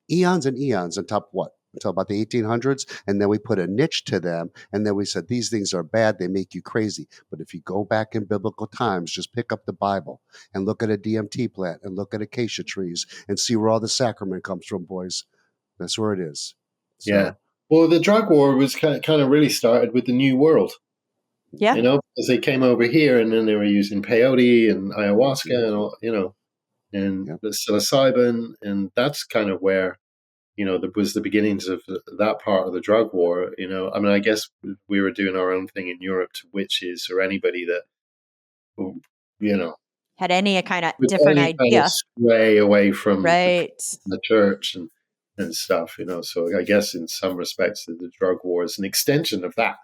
and eons, on top of what? Until about the 1800s. And then we put a niche to them. And then we said, these things are bad. They make you crazy. But if you go back in biblical times, just pick up the Bible and look at a DMT plant and look at acacia trees and see where all the sacrament comes from, boys. That's where it is. yeah, So, well, the drug war was kind of really started with the New World. Yeah. Because they came over here and then they were using peyote and ayahuasca mhm, and all, and yeah. the psilocybin, and that's kind of where there was the beginnings of that part of the drug war. I mean, I guess we were doing our own thing in Europe to witches or anybody that, you know, Had any kind of with different any kind of idea. sway away from Right. the church and stuff. So I guess in some respects, the drug war is an extension of that.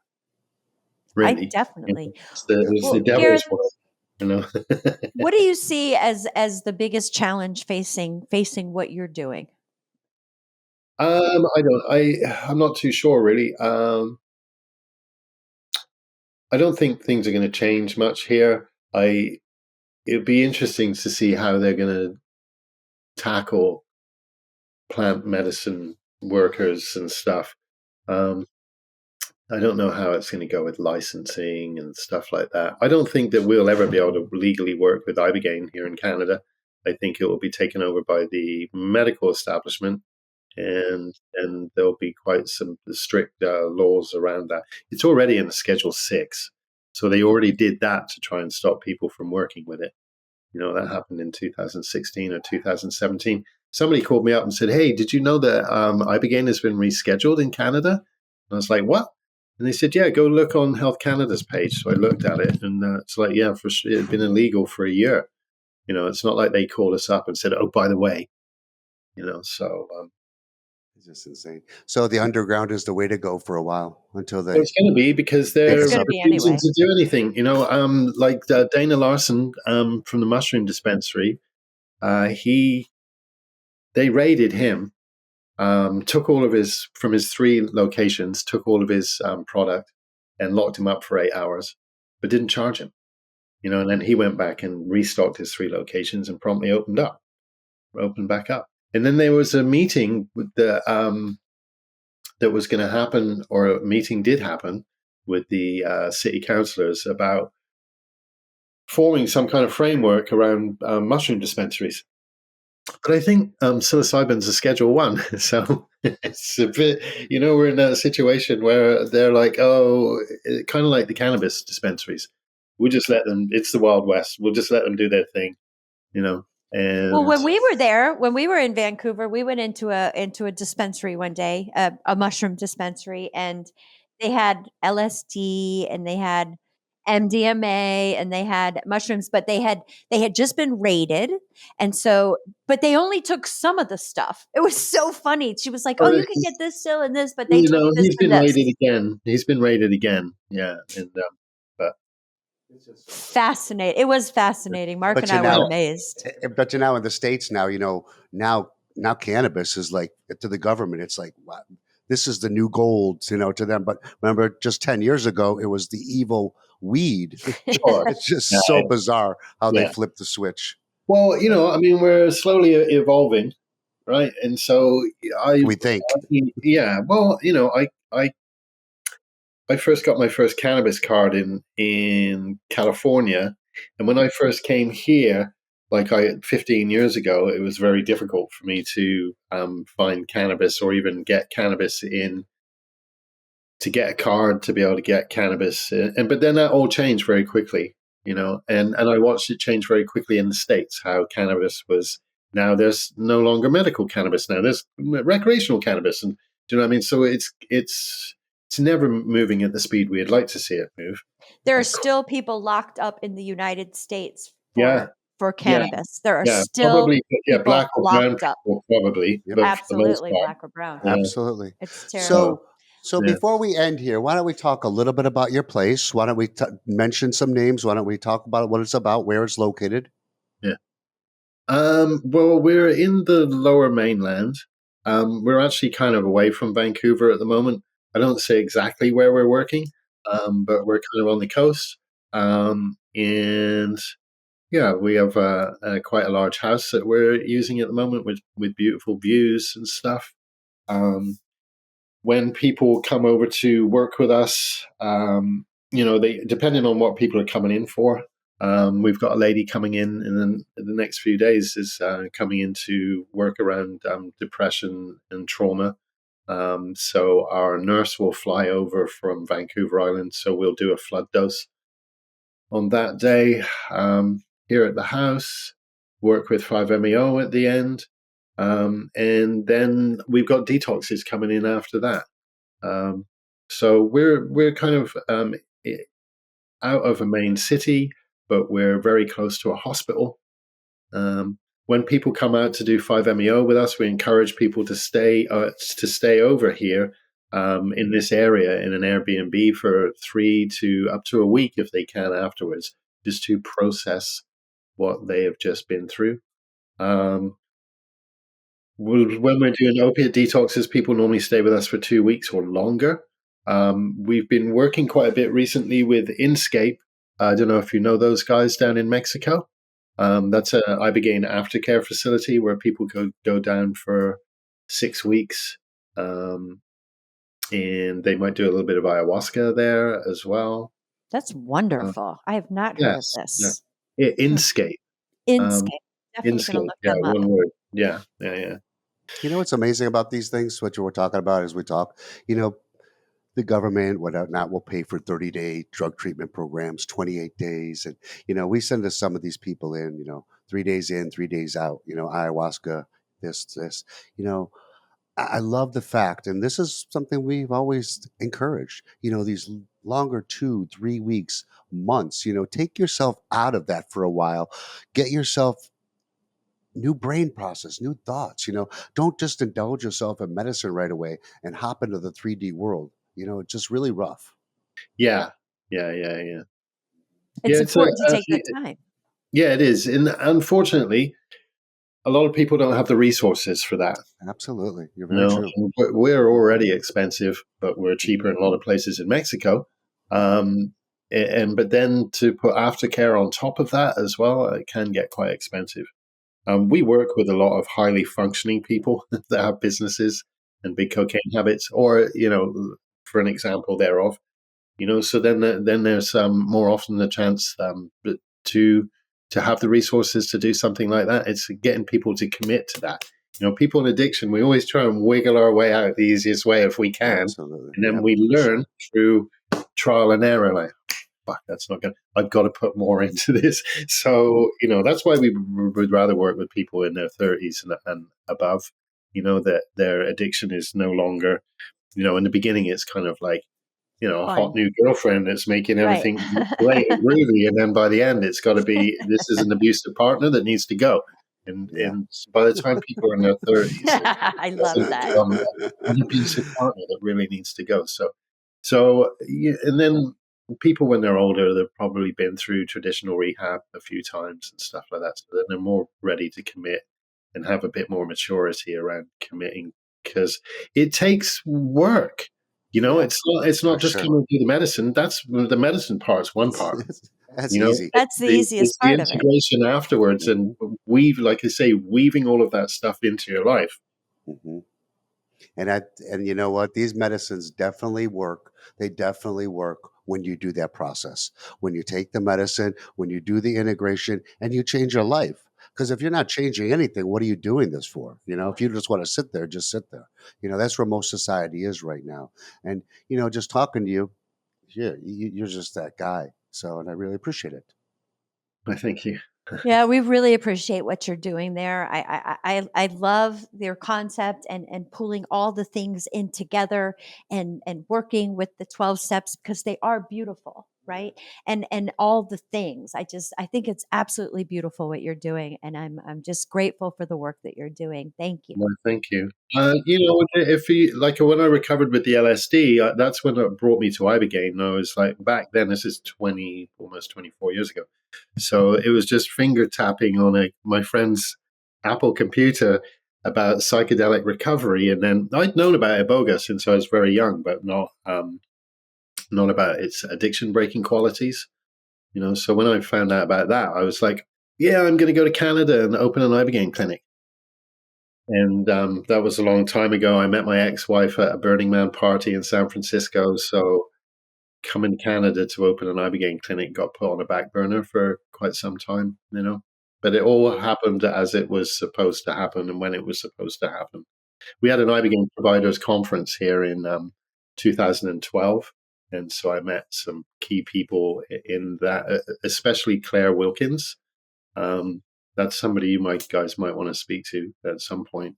I Really, definitely. it's the Well, devil's Gareth, work. what do you see as the biggest challenge facing what you're doing? I don't. I'm not too sure really. I don't think things are going to change much here. It'd be interesting to see how they're going to tackle plant medicine workers and stuff. Um, I don't know how it's going to go with licensing and stuff like that. I don't think that we'll ever be able to legally work with Ibogaine here in Canada. I think it will be taken over by the medical establishment, and there'll be quite some strict laws around that. It's already in the Schedule 6, so they already did that to try and stop people from working with it. That happened in 2016 or 2017. Somebody called me up and said, "Hey, did you know that Ibogaine has been rescheduled in Canada?" And I was like, "What?" And they said, "Yeah, go look on Health Canada's page." So I looked at it, and it's like, yeah, for sure, it had been illegal for a year. It's not like they called us up and said, "Oh, by the way," So It's just insane. So the underground is the way to go for a while until well, they it's going to be because make It's they're going to some. be refusing anyway. to do anything. Like Dana Larson from the Mushroom Dispensary, he they raided him, took all of his from his 3 locations, took all of his product, and locked him up for 8 hours, but didn't charge him. And then he went back and restocked his 3 locations and promptly opened back up. And then there was a meeting with that was going to happen, or a meeting did happen with the city councillors about forming some kind of framework around mushroom dispensaries. But I think psilocybin's a Schedule 1, so it's a bit, we're in a situation where they're like, oh, kind of like the cannabis dispensaries. We'll just let them, it's the Wild West, we'll just let them do their thing, Well, and when we were there, when we were in Vancouver, we went into a dispensary one day, a mushroom dispensary, and they had LSD and they had MDMA and they had mushrooms, but they had just been raided, and so but they only took some of the stuff. It was so funny. She was like, "Oh, you can get this still and this," but they took this he's and been this. raided again. He's been raided again. Yeah, and but Fascinating. It was fascinating. Mark But and you I were now, amazed. but you now in the States now, now cannabis is like to the government. It's like, wow, this is the new gold, to them. But remember, just 10 years ago, it was the evil weed. sure, It's just yeah, so bizarre how they yeah. flipped the switch. Well, I mean, we're slowly evolving, right? And so We think. yeah. Well, I first got my first cannabis card in California, and when I first came here, like 15 years ago, it was very difficult for me to find cannabis or even get cannabis in to get a card to be able to get cannabis. And but then that all changed very quickly, and I watched it change very quickly in the States. How cannabis was now there's no longer medical cannabis now there's recreational cannabis, and do you know what I mean? So it's never moving at the speed we'd like to see it move. There are Of course. still people locked up in the United States Yeah, for yeah, cannabis. There are yeah. still Probably, yeah, people black or brown locked up. people, probably, Yep. but for the most Absolutely part, black or brown. yeah. Absolutely. It's So, terrible. So yeah, before we end here, why don't we talk a little bit about your place? Why don't we mention some names? Why don't we talk about what it's about, where it's located? yeah. Well, we're in the Lower Mainland. We're actually kind of away from Vancouver at the moment. I don't say exactly where we're working, but we're kind of on the coast. And yeah, we have quite a large house that we're using at the moment with beautiful views and stuff. When people come over to work with us, they depending on what people are coming in for. We've got a lady coming in the next few days is coming in to work around depression and trauma. So our nurse will fly over from Vancouver Island. So we'll do a flood dose on that day here at the house. Work with 5-MeO at the end, and then we've got detoxes coming in after that. So we're kind of out of a main city, but we're very close to a hospital. When people come out to do 5-MeO with us, we encourage people to stay over here in this area in an Airbnb for 3 to up to a week if they can afterwards, just to process what they have just been through. When we're doing opiate detoxes, people normally stay with us for 2 weeks or longer. We've been working quite a bit recently with Inscape. I don't know if you know those guys down in Mexico. That's an Ibogaine Aftercare facility where people go down for 6 weeks. And they might do a little bit of ayahuasca there as well. That's Uh, wonderful. I have not heard of yes, yeah. this. Inscape. Um, Inscape. Definitely going to Inscape. look Yeah, them up. one word. Yeah, yeah, yeah. You know what's amazing about these things? What you were talking about as we talk. You know, the government, whatnot, will pay for 30-day drug treatment programs, 28 days, and we send us some of these people in. 3 days in, 3 days out. Ayahuasca, this. You know, I love the fact, and this is something we've always encouraged. These longer 2, 3 weeks, months. Take yourself out of that for a while, get yourself new brain process, new thoughts. Don't just indulge yourself in medicine right away and hop into the 3D world. It's just really rough. Yeah, yeah, yeah, yeah. Yeah, It's important to take the time. yeah, it is, and unfortunately, a lot of people don't have the resources for that. Absolutely, you're very true. And we're already expensive, but we're cheaper in a lot of places in Mexico. Um, but then to put aftercare on top of that as well, it can get quite expensive. We work with a lot of highly functioning people that have businesses and big cocaine habits, or for an example thereof. So then there's more often the chance to have the resources to do something like that. It's getting people to commit to that. People in addiction, we always try and wiggle our way out the easiest way if we can, Absolutely. and then Yep, we for sure. learn through trial and error. Like, fuck, that's not good. I've got to put more into this. So that's why we would rather work with people in their 30s and above. That their addiction is no longer. In the beginning, it's kind of like a hot Fun. new girlfriend that's making Right. everything great and groovy, and then by the end, it's got to be this is an abusive partner that needs to go. And Yeah. by the time people are in their 30s, it I love doesn't that. become an abusive partner that really needs to go. So yeah, and then people when they're older, they've probably been through traditional rehab a few times and stuff like that, so then they're more ready to commit and have a bit more maturity around committing because it takes work. Yeah, It's not for just sure. coming through the medicine. That's the medicine part's one part. That's easy. That's the It's easiest the part of it. integration afterwards and like I say, weaving all of that stuff into your life. Hmm. And you know what? These medicines definitely work. They definitely work when you do that process. When you take the medicine, when you do the integration, and you change your life. Because if you're not changing anything, what are you doing this for? If you just want to sit there, just sit there. That's where most society is right now. And just talking to you, yeah, you're just that guy. So, and I really appreciate it. I thank you. Yeah, we really appreciate what you're doing there. I love their concept and pulling all the things in together and working with the 12 steps because they are beautiful, right? And all the things. I think it's absolutely beautiful what you're doing, and I'm just grateful for the work that you're doing. Thank you. Well, thank you. If you like when I recovered with the LSD, that's when it brought me to Ibogaine. I was like back then. This is almost 24 years ago. So it was just finger tapping on my friend's Apple computer about psychedelic recovery, and then I'd known about Iboga since I was very young, but not about its addiction breaking qualities. So when I found out about that, I was like, yeah, I'm going to go to Canada and open an Ibogaine clinic. And that was a long time ago. I met my ex-wife at a Burning Man party in San Francisco. So coming to Canada to open an Ibogaine clinic got put on a back burner for quite some time. But it all happened as it was supposed to happen and when it was supposed to happen. We had an Ibogaine providers conference here in 2012. And so I met some key people in that, especially Claire Wilkins. Um, that's somebody you guys might want to speak to at some point.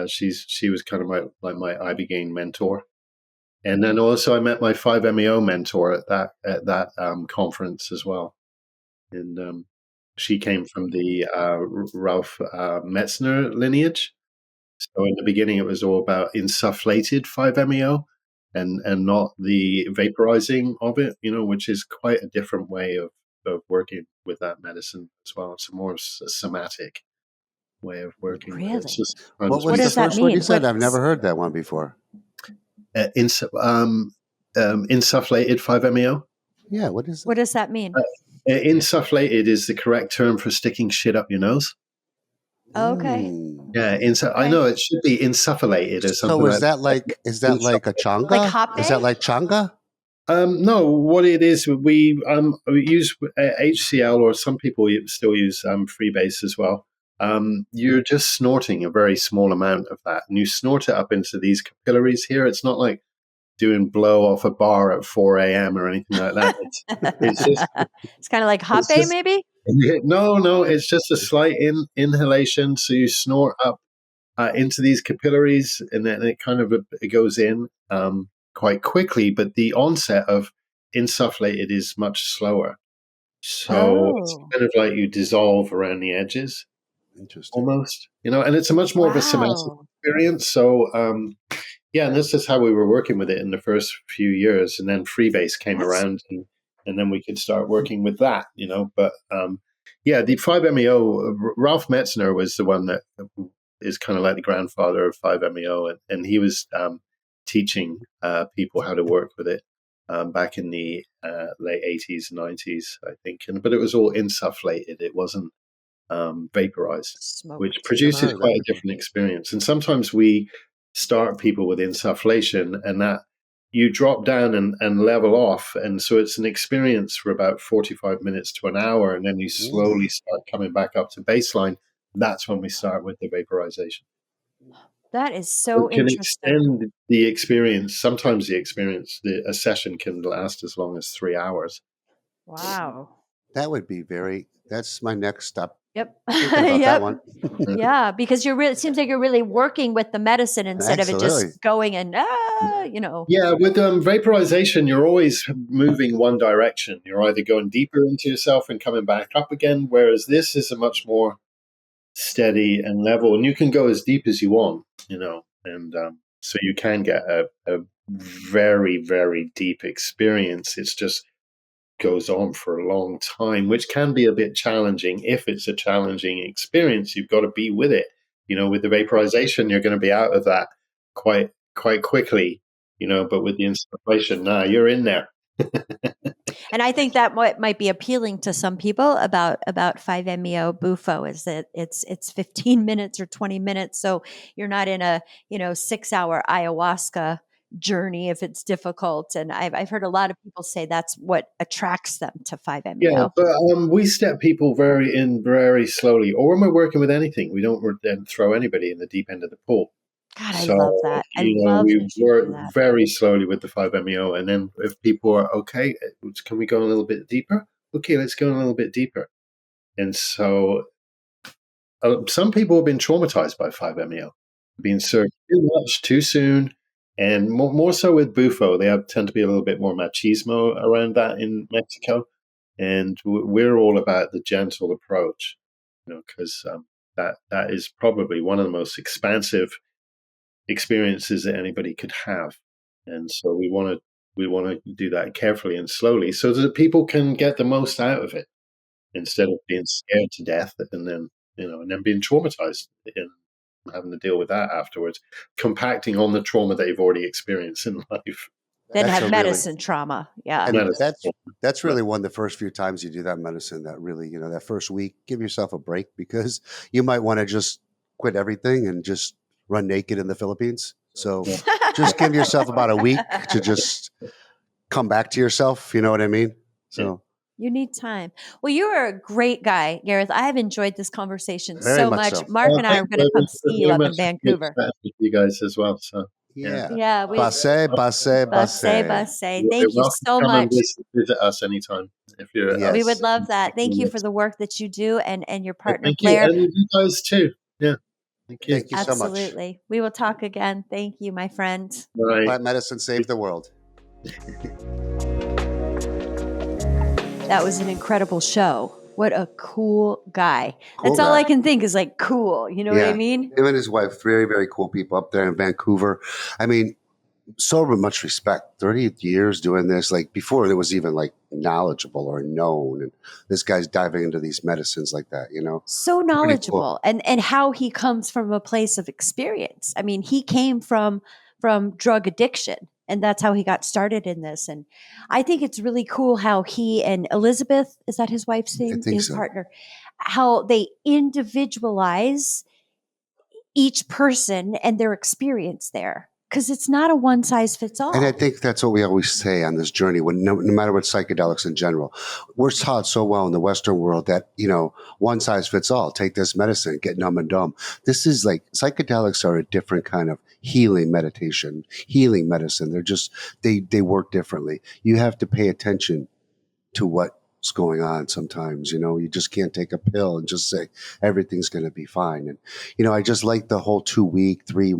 She was kind of my Ibogaine mentor, and then also I met my 5-MeO mentor at that conference as well, and she came from the Ralph Metzner lineage. So in the beginning, it was all about insufflated 5-MeO, and not the vaporizing of it, which is quite a different way of working with that medicine as well. It's a more somatic way of working with it. It's Really? just What sometimes What was we the does that first one you mean? said? I've What's never heard that one before. insufflated 5-MeO. Yeah, what is it? what does that mean? Insufflated is the correct term for sticking shit up your nose. Okay. Mm. Yeah, I Okay. know it should be insufflated or So something like that. is that like a Like changa? Is that Hape? like changa? No, what it is, we use HCl, or some people still use freebase as well. You're just snorting a very small amount of that, and you snort it up into these capillaries here. It's not like doing blow off a bar at 4 a.m. or anything like that. It's just It's kind of like it's Hape, just maybe? no. It's just a slight inhalation. So you snort up into these capillaries, and then it goes in quite quickly. But the onset of insufflated is much slower. So it's Oh, kind of like you dissolve around the edges Interesting. almost, and it's a much more of a somatic wow. experience. So yeah, and this is how we were working with it in the first few years, and then Freebase came That's around, and then we could start working with that. But yeah, the 5-MeO, Ralph Metzner was the one that is kind of like the grandfather of 5-MeO, and he was teaching people how to work with it. back in the late 80s, 90s, I think. But it was all insufflated. It wasn't vaporized, which Smoked. produces I've heard of quite that a before. different experience. And sometimes we start people with insufflation, and that you drop down and level off. And so it's an experience for about 45 minutes to an hour, and then you slowly start coming back up to baseline. That's when we start with the vaporization. That is It so can interesting. extend the experience. Sometimes a session can last as long as 3 hours. Wow. That would be very. That's my next step. Yep. Thinking about that one. Yep. Yeah, because you're really, it seems like you're really working with the medicine instead of it just Absolutely. going and you know. Yeah, with vaporization, you're always moving one direction. You're either going deeper into yourself and coming back up again, whereas this is a much more steady and level, and you can go as deep as you want, and so you can get a very, very deep experience. It's just goes on for a long time, which can be a bit challenging. If it's a challenging experience, you've got to be with it. With the vaporization, you're going to be out of that quite quickly. But with the insufflation, nah, you're in there. And I think that might be appealing to some people about 5-MeO bufo is that it's 15 minutes or 20 minutes, so you're not in a 6-hour ayahuasca journey if it's difficult. And I've heard a lot of people say that's what attracts them to Yeah, 5-MeO. but we step people very slowly, or when we're working with anything, we don't then throw anybody in the deep end of the pool. God, I So, love that. I love we that you work do that. very slowly with the 5-MeO. And then if people are okay, can we go a little bit deeper? Okay, let's go a little bit deeper. And so some people have been traumatized by 5-MeO, being served too much too soon. And more so with Bufo, they tend to be a little bit more machismo around that in Mexico. And we're all about the gentle approach, because that is probably one of the most expansive experiences that anybody could have. And so we want to do that carefully and slowly so that people can get the most out of it instead of being scared to death and then being traumatized and having to deal with that afterwards, compacting on the trauma they've already experienced in life. Then That's have a really medicine trauma. Yeah. and Medicine. that's really one of the first few times you do that medicine that really, that first week, give yourself a break because you might want to just quit everything and just run naked in the Philippines. So just give yourself about a week to just come back to yourself. You know what I mean? Yeah. So You need time. Well, you are a great guy, Garyth. I have enjoyed this conversation very so much much. so. Mark and I are Thanks, going to come Logan. see you Very up much in Vancouver. chatting with you guys as well. So, yeah. Yeah. Yeah, we Passe, passe, Basse, passe. Basse. You're Thank you welcome to so come and much. visit us anytime if you're We would Yes. love that. Thank you for the work that you do and your partner Thank you. Blair. And you guys too. Yeah. Thank you. Thank you so much. Absolutely. We will talk again. Thank you, my friend. All right. Plant medicine saved the world. That was an incredible show. What a cool guy. Cool That's all I guy. can think is like cool. You know what I Yeah. mean? Him and his wife, very, very cool people up there in Vancouver. I mean, so much respect. 30 years doing this, like before it was even like knowledgeable or known. And this guy's diving into these medicines like that. So Pretty cool. knowledgeable and how he comes from a place of experience. I mean, he came from drug addiction and that's how he got started in this. And I think it's really cool how he and Elizabeth, is that his wife's I name, think his so. partner, how they individualize each person and their experience there. Because it's not a one size fits And I all. think that's what we always say on this journey, when no matter what psychedelics in general, we're taught so well in the Western world that, one size fits all. Take this medicine, get numb and dumb. This is like psychedelics are a different kind of healing meditation, healing medicine. They're just, they work differently. You have to pay attention to what's going on sometimes. You just can't take a pill and just say everything's going to be fine. And I just like the whole 2 week, 3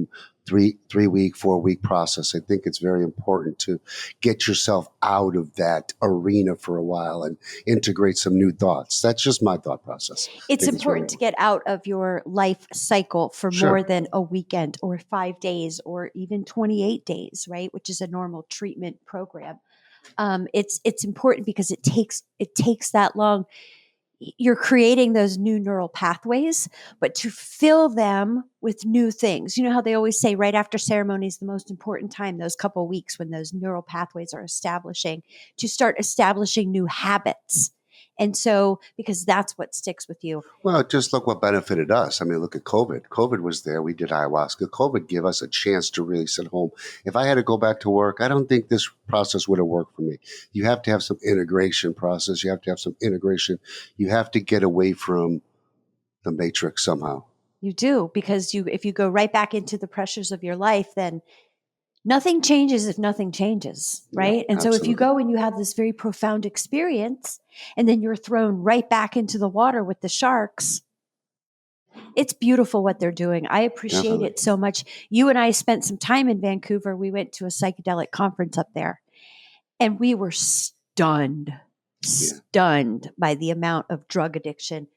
week, 4 week process. I think it's very important to get yourself out of that arena for a while and integrate some new thoughts. That's just my thought process. I It's think it's really important to get out of your life cycle for Sure. more than a weekend or 5 days or even 28 days, right? Which is a normal treatment program. It's important because it takes that long. you're creating those new neural pathways, but to fill them with new things. You know how they always say right after ceremony is the most important time, those couple of weeks when those neural pathways are establishing, to start establishing new habits. And so, because that's what sticks with you. Well, just look what benefited us. I mean, look at COVID. COVID was there. We did ayahuasca. COVID gave us a chance to really sit home. If I had to go back to work, I don't think this process would have worked for me. You have to have some integration process. You have to have some integration. You have to get away from the matrix somehow. You do, because if you go right back into the pressures of your life, then nothing changes if nothing changes, right? Yeah, and so if you absolutely. go and you have this very profound experience and then you're thrown right back into the water with the sharks, it's beautiful what they're doing. I appreciate Definitely. it so much. You and I spent some time in Vancouver. We went to a psychedelic conference up there and we were stunned by the amount of drug addiction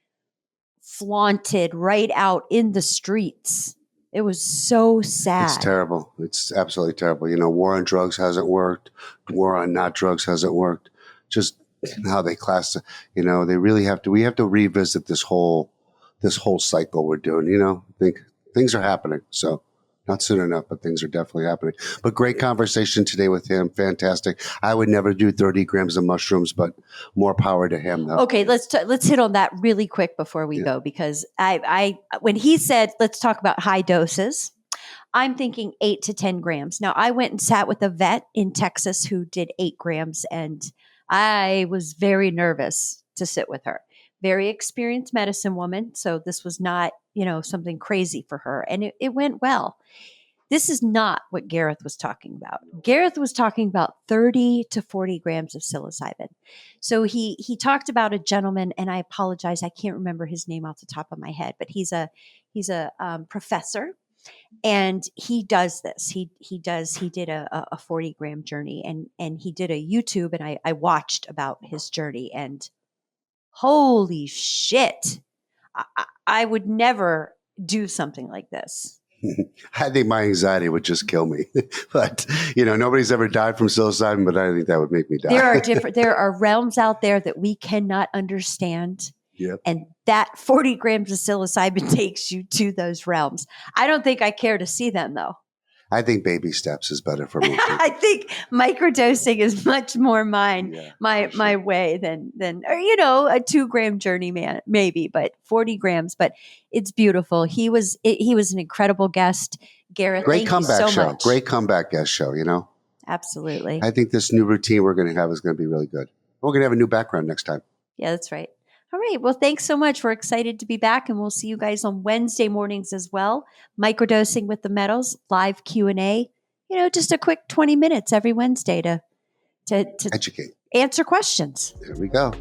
flaunted right out in the streets. It was so sad. It's terrible. It's absolutely terrible. You know, war on drugs hasn't worked. War on not drugs hasn't worked. Just how they class, you know, they really have to, we have to revisit this whole cycle we're doing, you know. I think things are happening. So not soon enough, but things are definitely happening. But great conversation today with him. Fantastic. I would never do 30 grams of mushrooms, but more power to him though. Okay, let's hit on that really quick before we go, because I when he said let's talk about high doses, I'm thinking 8 to 10 grams. Now I went and sat with a vet in Texas who did 8 grams, and I was very nervous to sit with her. Very experienced medicine woman, so this was not, something crazy for her, and it went well. This is not what Garyth was talking about. Garyth was talking about 30 to 40 grams of psilocybin. So he talked about a gentleman, and I apologize, I can't remember his name off the top of my head, but he's a professor, and he does this. He did a 40-gram journey, and he did a YouTube, and I watched about his journey, and holy shit, I would never do something like this. I think my anxiety would just kill me. But, nobody's ever died from psilocybin, but I think that would make me die. There are realms out there that we cannot understand. Yep. And that 40 grams of psilocybin takes you to those realms. I don't think I care to see them, though. I think baby steps is better for me. I think microdosing is much more my way than a 2-gram journey, man, maybe, but 40 grams. But it's beautiful. He was an incredible guest, Garyth. Great comeback show. Much. Great comeback guest show. Absolutely. I think this new routine we're going to have is going to be really good. We're going to have a new background next time. Yeah, that's right. All right. Well, thanks so much. We're excited to be back, and we'll see you guys on Wednesday mornings as well. Microdosing with the Metals, live Q&A. Just a quick 20 minutes every Wednesday to educate, answer questions. There we go.